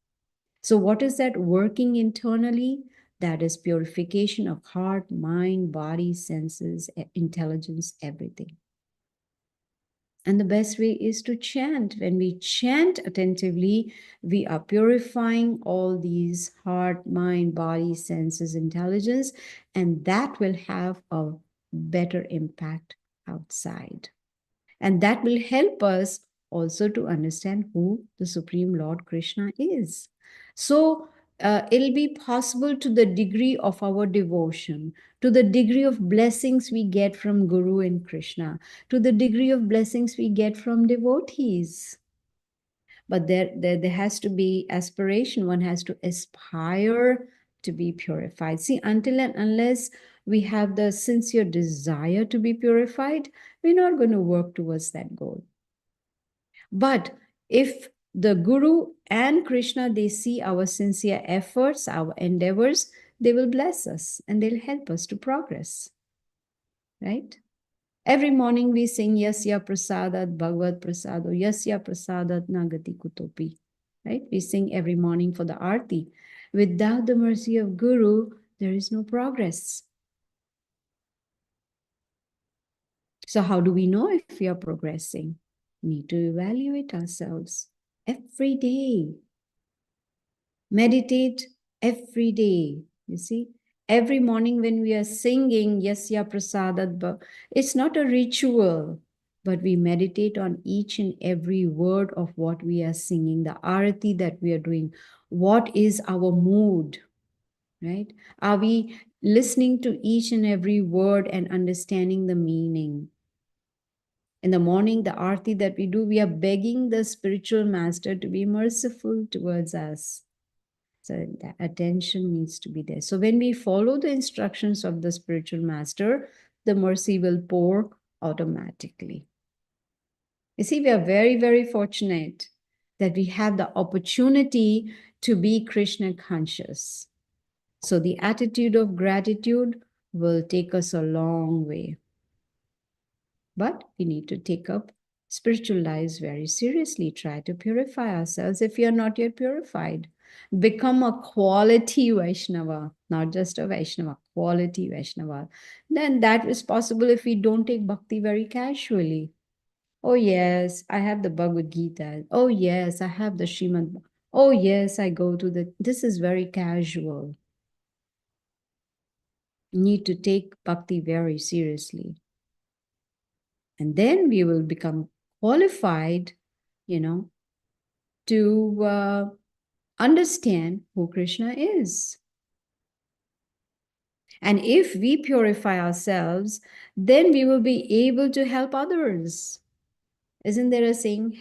So what is that working internally? That is purification of heart, mind, body, senses, intelligence, everything. And the best way is to chant. When we chant attentively, we are purifying all these heart, mind, body, senses, intelligence, and that will have a better impact outside. And that will help us also to understand who the Supreme Lord Krishna is. So it'll be possible to the degree of our devotion, to the degree of blessings we get from Guru and Krishna, to the degree of blessings we get from devotees. But there has to be aspiration. One has to aspire to be purified. See, until and unless we have the sincere desire to be purified, we're not going to work towards that goal. But if the Guru and Krishna, they see our sincere efforts, our endeavors, they will bless us and they'll help us to progress. Right? Every morning we sing Yasya Prasadat Bhagavad Prasado, Yasya Prasadat Nagati Kutopi. Right? We sing every morning for the Aarti. Without the mercy of Guru, there is no progress. So how do we know if we are progressing? We need to evaluate ourselves every day. Meditate every day. You see, every morning when we are singing Yasya Prasadat, it's not a ritual, but we meditate on each and every word of what we are singing, the arati that we are doing. What is our mood, right? Are we listening to each and every word and understanding the meaning? In the morning, the arati that we do, we are begging the spiritual master to be merciful towards us. So the attention needs to be there. So when we follow the instructions of the spiritual master, the mercy will pour automatically. You see, we are very, very fortunate that we have the opportunity to be Krishna conscious. So the attitude of gratitude will take us a long way. But we need to take up spiritual lives very seriously. Try to purify ourselves if you are not yet purified. Become a quality Vaishnava, not just a Vaishnava, quality Vaishnava. Then that is possible if we don't take bhakti very casually. Oh yes, I have the Bhagavad Gita. Oh yes, I have the Srimad. Oh yes, I go to the... This is very casual. You need to take bhakti very seriously. And then we will become qualified, to understand who Krishna is. And if we purify ourselves, then we will be able to help others. Isn't there a saying,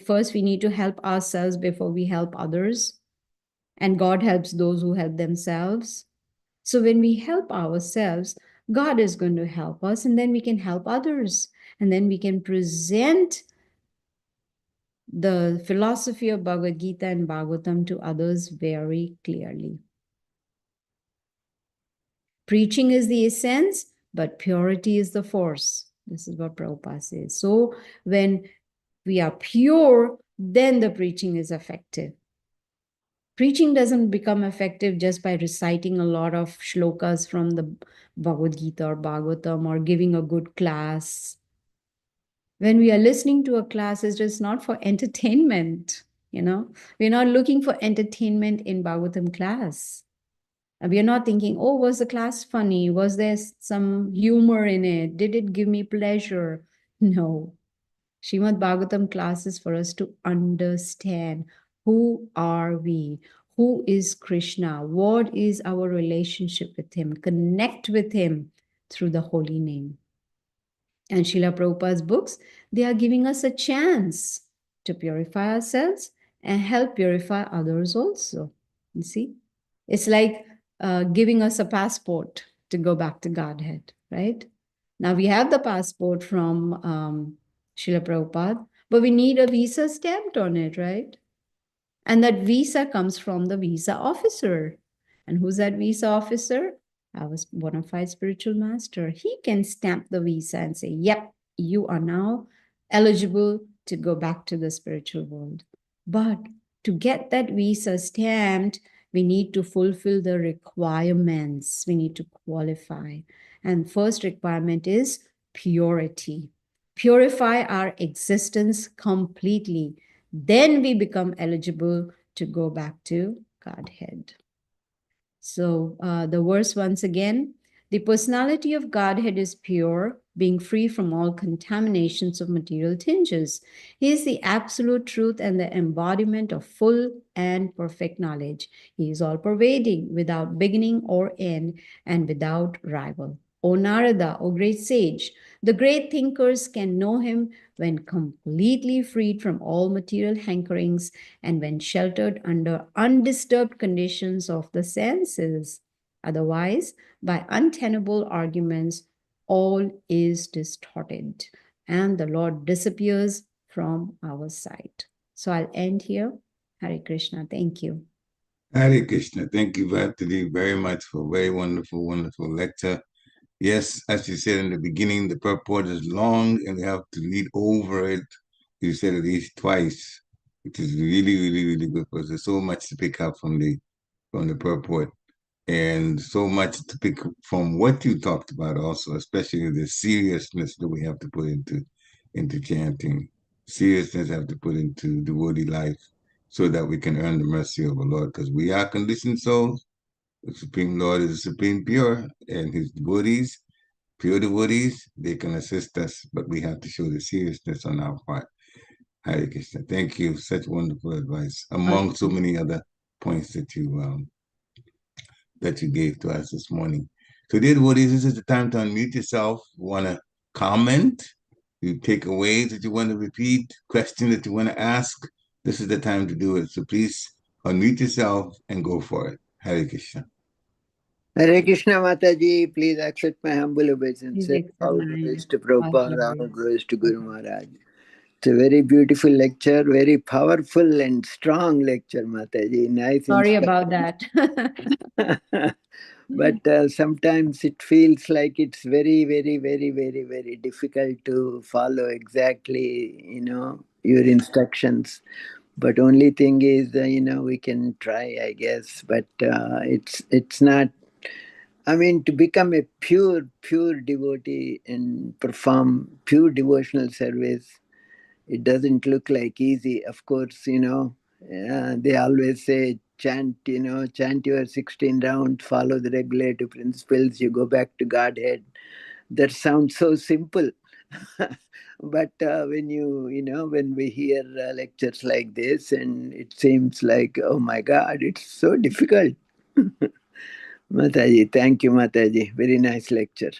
first we need to help ourselves before we help others? And God helps those who help themselves. So when we help ourselves, God is going to help us, and then we can help others. And then we can present the philosophy of Bhagavad Gita and Bhagavatam to others very clearly. Preaching is the essence, but purity is the force. This is what Prabhupada says. So when we are pure, then the preaching is effective. Preaching doesn't become effective just by reciting a lot of shlokas from the Bhagavad Gita or Bhagavatam or giving a good class. When we are listening to a class, it's just not for entertainment, We're not looking for entertainment in Bhagavatam class. We are not thinking, oh, was the class funny? Was there some humor in it? Did it give me pleasure? No. Srimad Bhagavatam class is for us to understand who are we? Who is Krishna? What is our relationship with him? Connect with him through the holy name. And Srila Prabhupada's books, they are giving us a chance to purify ourselves and help purify others also. You see? It's like giving us a passport to go back to Godhead, right? Now we have the passport from Srila Prabhupada, but we need a visa stamped on it, right? And that visa comes from the visa officer. And who's that visa officer? Our bona fide spiritual master. He can stamp the visa and say, yep, you are now eligible to go back to the spiritual world. But to get that visa stamped, we need to fulfill the requirements. We need to qualify. And first requirement is purity. Purify our existence completely. Then we become eligible to go back to Godhead. So the verse once again, the personality of Godhead is pure, being free from all contaminations of material tinges. He is the absolute truth and the embodiment of full and perfect knowledge. He is all-pervading, without beginning or end, and without rival. O Nārada, O great sage, the great thinkers can know him when completely freed from all material hankerings and when sheltered under undisturbed conditions of the senses. Otherwise, by untenable arguments, all is distorted and the Lord disappears from our sight. So I'll end here. Hare Krishna. Thank you. Hare Krishna. Thank you, Bharati, very much for a very wonderful, wonderful lecture. Yes, as you said in the beginning, the purport is long and we have to read over it. You said at least twice, which is really, really, really good because there's so much to pick up from the purport and so much to pick from what you talked about also, especially the seriousness that we have to put into chanting, seriousness have to put into devotee life so that we can earn the mercy of the Lord because we are conditioned souls. The Supreme Lord is supreme pure, and his devotees, pure devotees, they can assist us, but we have to show the seriousness on our part. Hare Krishna. Thank you. Such wonderful advice, among so many other points that you gave to us this morning. So, dear devotees, this is the time to unmute yourself. You want to comment? You take away that you want to repeat, question that you want to ask. This is the time to do it. So please unmute yourself and go for it. Hare Krishna. Hare Krishna Mataji, please accept my humble obeisances. Please accept All my glories to Prabhupada, all glories. glories to Guru Maharaj. It's a very beautiful lecture, very powerful and strong lecture, Mataji. Nice. Sorry about that. But sometimes it feels like it's very, very, very, very, very difficult to follow exactly, your instructions. But only thing is, we can try, I guess. But it's not. I mean, to become a pure devotee and perform pure devotional service, it doesn't look like easy. Of course, they always say, chant your 16 rounds, follow the regulative principles, you go back to Godhead. That sounds so simple. But when we hear lectures like this, and it seems like, oh my God, it's so difficult. Mataji, thank you, Mataji. Very nice lecture.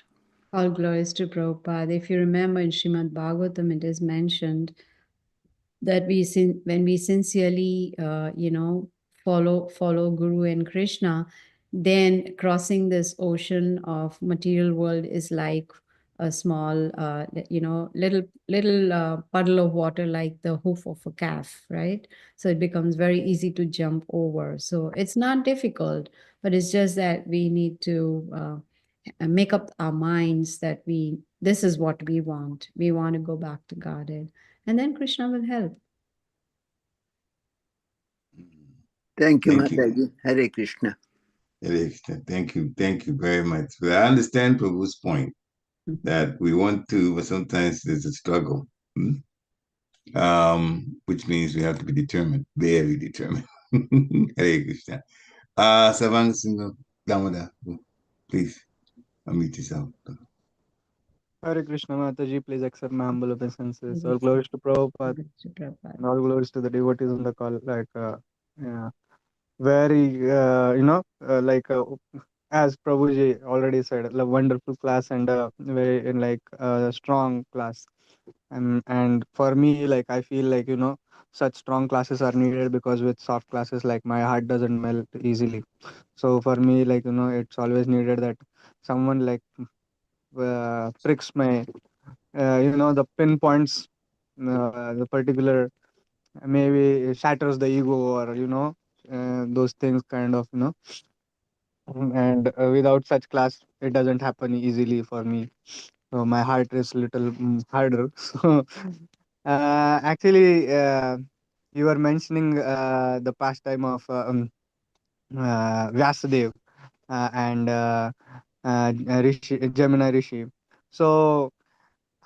All glories to Prabhupada. If you remember in Srimad Bhagavatam, it is mentioned that when we sincerely, follow Guru and Krishna, then crossing this ocean of material world is like a small, little puddle of water, like the hoof of a calf, right? So it becomes very easy to jump over. So it's not difficult, but it's just that we need to make up our minds that this is what we want. We want to go back to Godhead, and then Krishna will help. Thank you, Thank you. Mataji. Hare Krishna. Hare Krishna. Thank you. Thank you very much. But I understand Prabhu's point that we want to, but sometimes there's a struggle, which means we have to be determined, very determined. Hare Krishna. Savang Singh Damada, please unmute yourself. Hare Krishna Mataji, please accept my humble obeisances. All glories to Prabhupada, and all glories to the devotees on the call. Yeah, very, as Prabhuji already said, a wonderful class and a very strong class. And for me, I feel like such strong classes are needed, because with soft classes, my heart doesn't melt easily. So for me, it's always needed that someone pricks my the pinpoints, the particular, maybe shatters the ego, or those things kind of, and without such class it doesn't happen easily for me. So my heart is little harder. So actually, you were mentioning the pastime of Vyasadev, and Gemini Rishi. So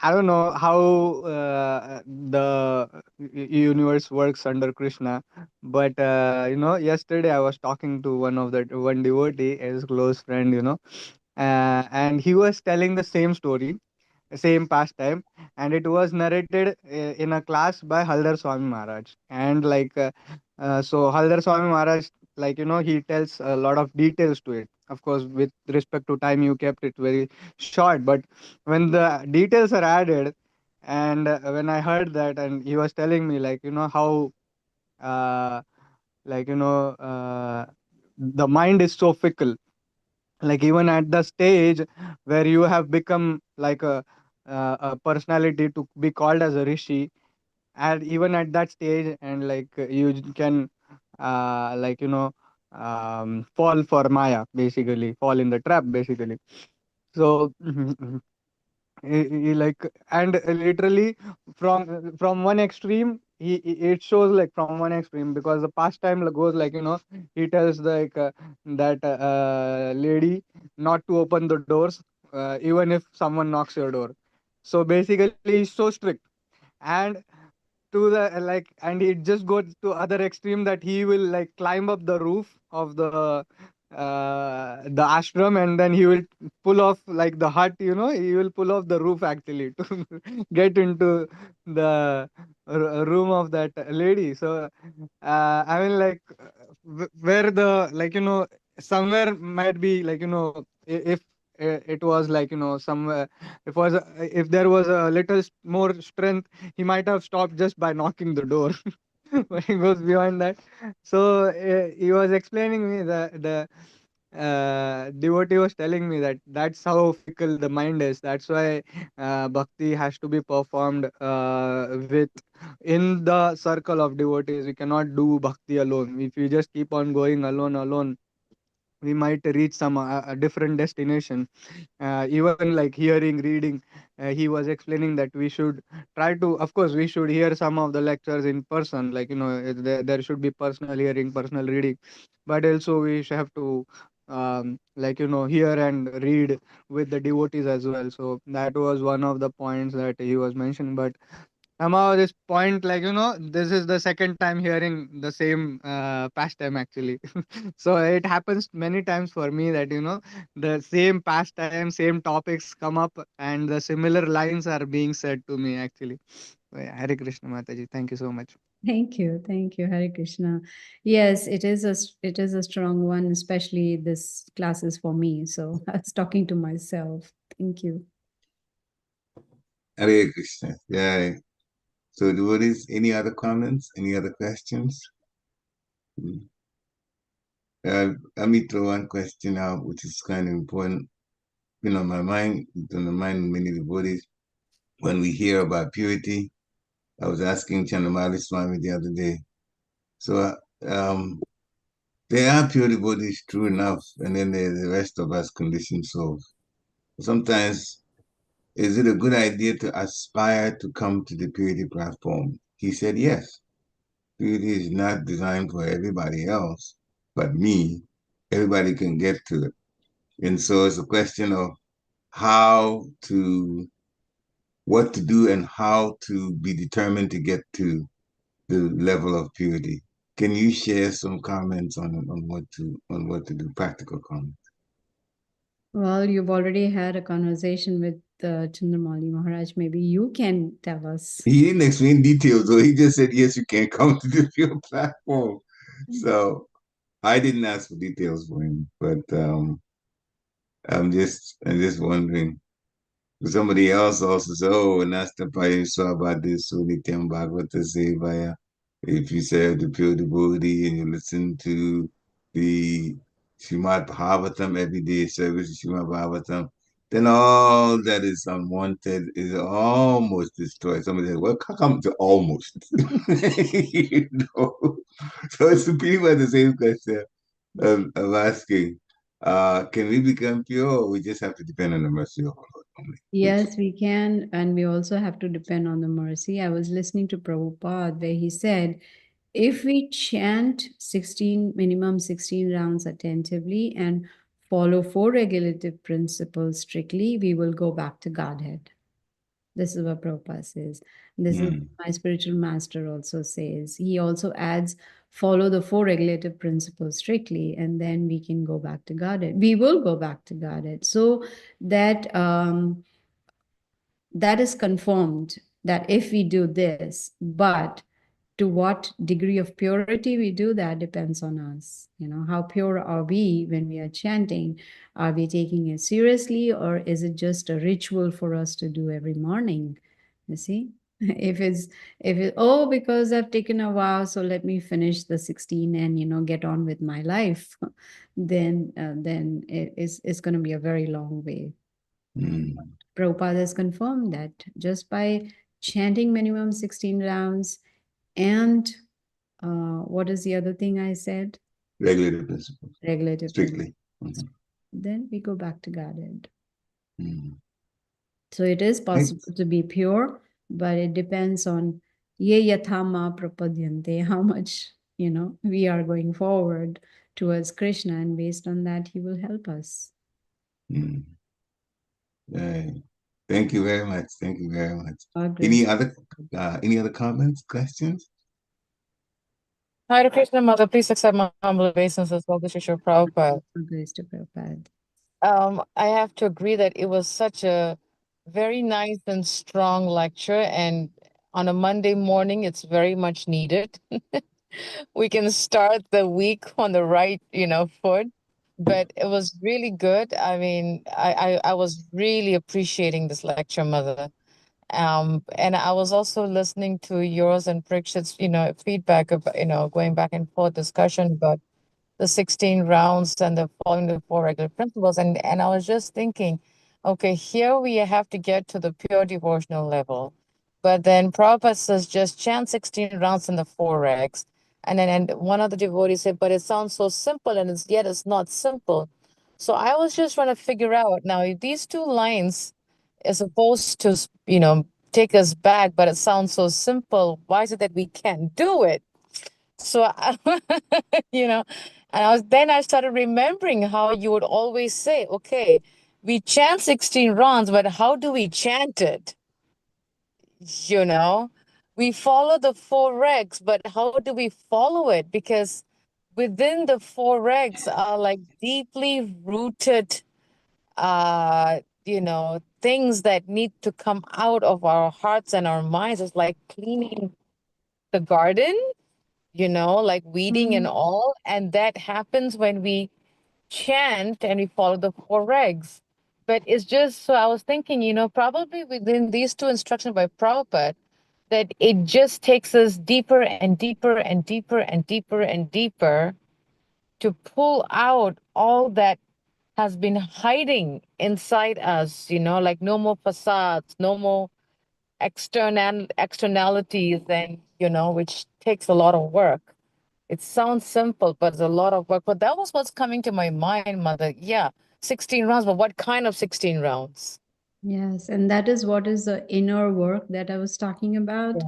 I don't know how the universe works under Krishna, but yesterday I was talking to one devotee, his close friend, and he was telling the same story. same pastime, and it was narrated in a class by Haldar Swami Maharaj. And so Haldar Swami Maharaj, he tells a lot of details to it. Of course, with respect to time, you kept it very short, but when the details are added, and when I heard that, and he was telling me, how uh, like you know the mind is so fickle, even at the stage where you have become like a personality to be called as a rishi, and even at that stage, and you can fall for maya, basically fall in the trap, basically. So and literally from one extreme, it shows like from one extreme, because the pastime goes he tells that lady not to open the doors, even if someone knocks your door. So basically he's so strict. And to the and it just goes to other extreme, that he will climb up the roof of the ashram, and then he will pull off the hut, he will pull off the roof actually to get into the room of that lady. So I mean, where the somewhere might be if it was somewhere, if there was a little more strength, he might have stopped just by knocking the door. But he goes beyond that. So he was explaining me that the devotee was telling me that that's how fickle the mind is. That's why bhakti has to be performed with in the circle of devotees. We cannot do bhakti alone. If we just keep on going alone, we might reach some a different destination. Even hearing, reading, he was explaining that we should try to, of course we should hear some of the lectures in person, there should be personal hearing, personal reading, but also we should have to hear and read with the devotees as well. So that was one of the points that he was mentioning. But somehow this point, this is the second time hearing the same pastime actually. So it happens many times for me that the same pastime, same topics come up, and the similar lines are being said to me actually. So, yeah, Hare Krishna Mataji, thank you so much. Thank you, Hare Krishna. Yes, it is a strong one, especially this class is for me. So I was talking to myself. Thank you. Hare Krishna. Yeah. So, devotees, any other comments? Any other questions? Let me throw one question out, which is kind of important. My mind, on the mind of many devotees, when we hear about purity. I was asking Chandamali Swami the other day. So, there are pure devotees, true enough, and then there's the rest of us conditioned souls. Sometimes, is it a good idea to aspire to come to the purity platform? He said, yes. Purity is not designed for everybody else, but me. Everybody can get to it. And so it's a question of what to do and how to be determined to get to the level of purity. Can you share some comments on what to do, practical comments? Well, you've already had a conversation with Chandramali Maharaj. Maybe you can tell us. He didn't explain details, though. He just said, yes, you can come to the pure platform. So I didn't ask for details for him, but I'm just wondering. Somebody else also said, oh, and that's the part you saw about this, so nityam bhagavata sevaya. If you serve the pure devotee and you listen to the Srimad Bhagavatam every day, service of Srimad Bhagavatam, then all that is unwanted is almost destroyed. Somebody said, well, how come to almost? You know? So it's pretty much the same question of asking, can we become pure, or we just have to depend on the mercy of our Lord only? Yes, we can. And we also have to depend on the mercy. I was listening to Prabhupada where he said, if we chant minimum 16 rounds attentively and follow 4 regulative principles strictly, we will go back to Godhead. This is what Prabhupada says. This is my spiritual master also says. He also adds, follow the 4 regulative principles strictly, and then we can go back to Godhead. We will go back to Godhead. So that that is confirmed that if we do this, but to what degree of purity we do that depends on us. How pure are we when we are chanting? Are we taking it seriously, or is it just a ritual for us to do every morning? You see, because I've taken a vow, so let me finish the 16 and get on with my life, then it's going to be a very long way. Prabhupada has confirmed that just by chanting minimum 16 rounds and what is the other thing I said? Regulative principles. Regulative Strictly. principles. Then we go back to Godhead. Mm. So it is possible to be pure, but it depends on ye yathama prapadyante, how much we are going forward towards Krishna, and based on that he will help us. Mm. Right. Thank you very much. Thank you very much. Agree. Any other comments, questions? Hare Krishna, Mother, please accept my humble obeisance as well, Sri Prabhupada. Grace to Prabhupada. I have to agree that it was such a very nice and strong lecture, and on a Monday morning, it's very much needed. We can start the week on the right, foot. But it was really good. I mean, I was really appreciating this lecture, Mother. And I was also listening to yours and Prikshit's, feedback about, going back and forth discussion about the 16 rounds and the following the 4 regular principles. And I was just thinking, okay, here we have to get to the pure devotional level. But then Prabhupada says just chant 16 rounds in the 4 regs. And one of the devotees said, but it sounds so simple, and yet it's not simple. So I was just trying to figure out, now, if these 2 lines is supposed to, take us back, but it sounds so simple, why is it that we can't do it? So, and I started remembering how you would always say, okay, we chant 16 rounds, but how do we chant it? We follow the 4 regs, but how do we follow it? Because within the 4 regs are like deeply rooted, things that need to come out of our hearts and our minds. It's like cleaning the garden, like weeding and all. And that happens when we chant and we follow the 4 regs. But it's just, so I was thinking, probably within these 2 instructions by Prabhupada, that it just takes us deeper and deeper and deeper and deeper and deeper to pull out all that has been hiding inside us, like no more facades, no more externalities, and, which takes a lot of work. It sounds simple, but it's a lot of work. But that was what's coming to my mind, Mother. Yeah, 16 rounds, but what kind of 16 rounds? Yes, and that is what is the inner work that I was talking about,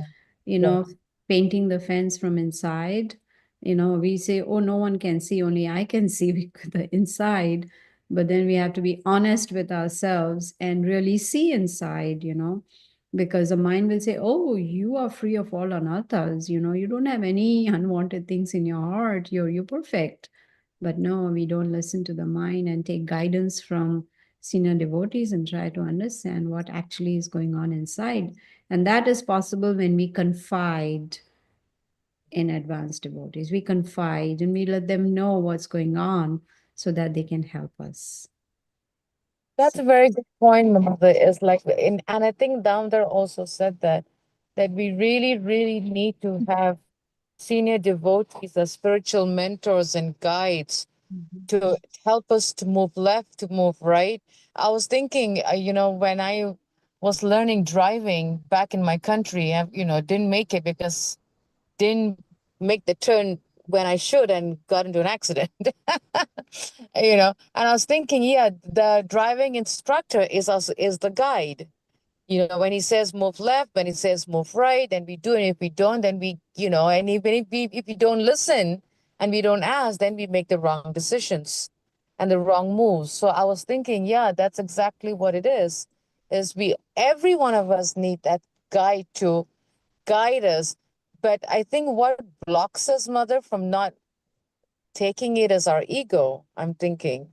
Yeah. painting the fence from inside. We say, oh, no one can see, only I can see the inside. But then we have to be honest with ourselves and really see inside, because the mind will say, oh, you are free of all anarthas, you don't have any unwanted things in your heart, you're perfect. But no, we don't listen to the mind and take guidance from senior devotees and try to understand what actually is going on inside. And that is possible when we confide in advanced devotees. We confide and we let them know what's going on so that they can help us. That's a very good point, Mother. Is like, and I think down there also said that we really, really need to have senior devotees as spiritual mentors and guides to help us to move left, to move right. I was thinking, when I was learning driving back in my country, I, didn't make it because didn't make the turn when I should and got into an accident. And I was thinking, yeah, the driving instructor is the guide. When he says move left, when he says move right, then we do, and if we don't, then we, and even if we don't listen and we don't ask, then we make the wrong decisions and the wrong moves. So I was thinking, yeah, that's exactly what it is every one of us need that guide to guide us. But I think what blocks us, Mother, from not taking it as our ego, I'm thinking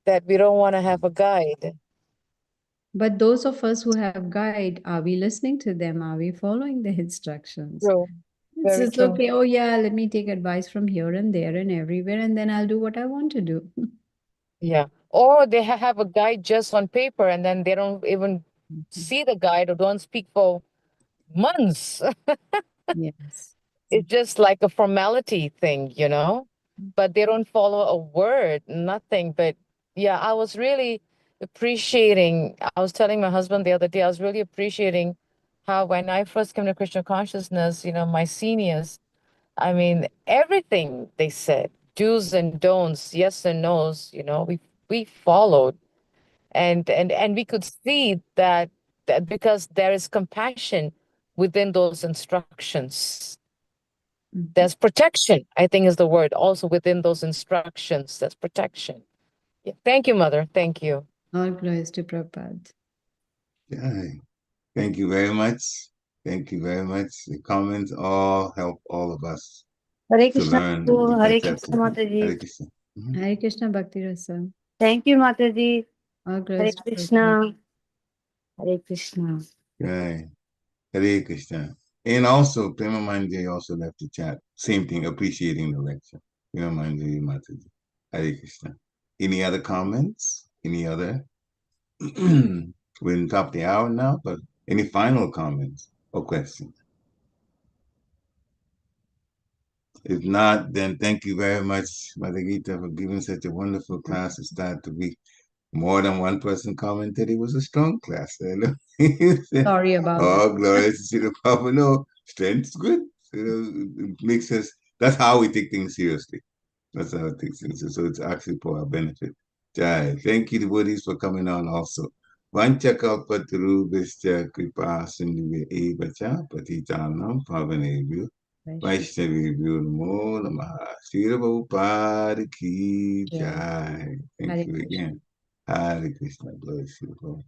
that we don't want to have a guide. But those of us who have guide, are we listening to them? Are we following the instructions? True. It's Very just true. okay. Oh yeah, let me take advice from here and there and everywhere, and then I'll do what I want to do. Yeah. Or they have a guide just on paper and then they don't even see the guide or don't speak for months. Yes. It's just like a formality thing, you know, but they don't follow a word, nothing. But yeah, I was really appreciating. I was telling my husband the other day, I was really appreciating how when I first came to Krishna consciousness, you know, my seniors, I mean, everything they said, do's and don'ts, yes and no's, you know, we followed. And we could see that because there is compassion within those instructions. Mhm. There's protection, I think is the word, also within those instructions. There's protection. Yeah. Thank you, Mother. Thank you. All glories to Prabhupada. Okay. Thank you very much. Thank you very much. The comments all help all of us Hare to Krishna, learn Guru. the Hare concept. Krishna, Mataji. Hare Krishna. Mhm. Hare Krishna Bhakti Rasa. Thank you, Mataji. All Hare glories to Prabhupada. Krishna. Hare Krishna. Right. Hare Krishna. And also, Prema Manjay also left the chat. Same thing, appreciating the lecture. Prema Manjay Mataji. Hare Krishna. Any other comments? Any other? We're in top of the hour now, but any final comments or questions? If not, then thank you very much, Mother Gita, for giving such a wonderful class to start the week. More than one person commented it was a strong class. Sorry about Oh, that. glorious to the Papa. No, strength is good. You know, it makes us, that's how we take things seriously. That's how we take things seriously. So it's actually for our benefit. Jai. Thank you, devotees, for coming on also. Vancha kalpatarubhishcha kripa sindhu evacha patitanam pavanebhyo Vaishnavibhyo namo namaha. Srila Prabhupada ki Jai. jai. Thank Hare you Krishna. again. Hare Krishna. Bless you.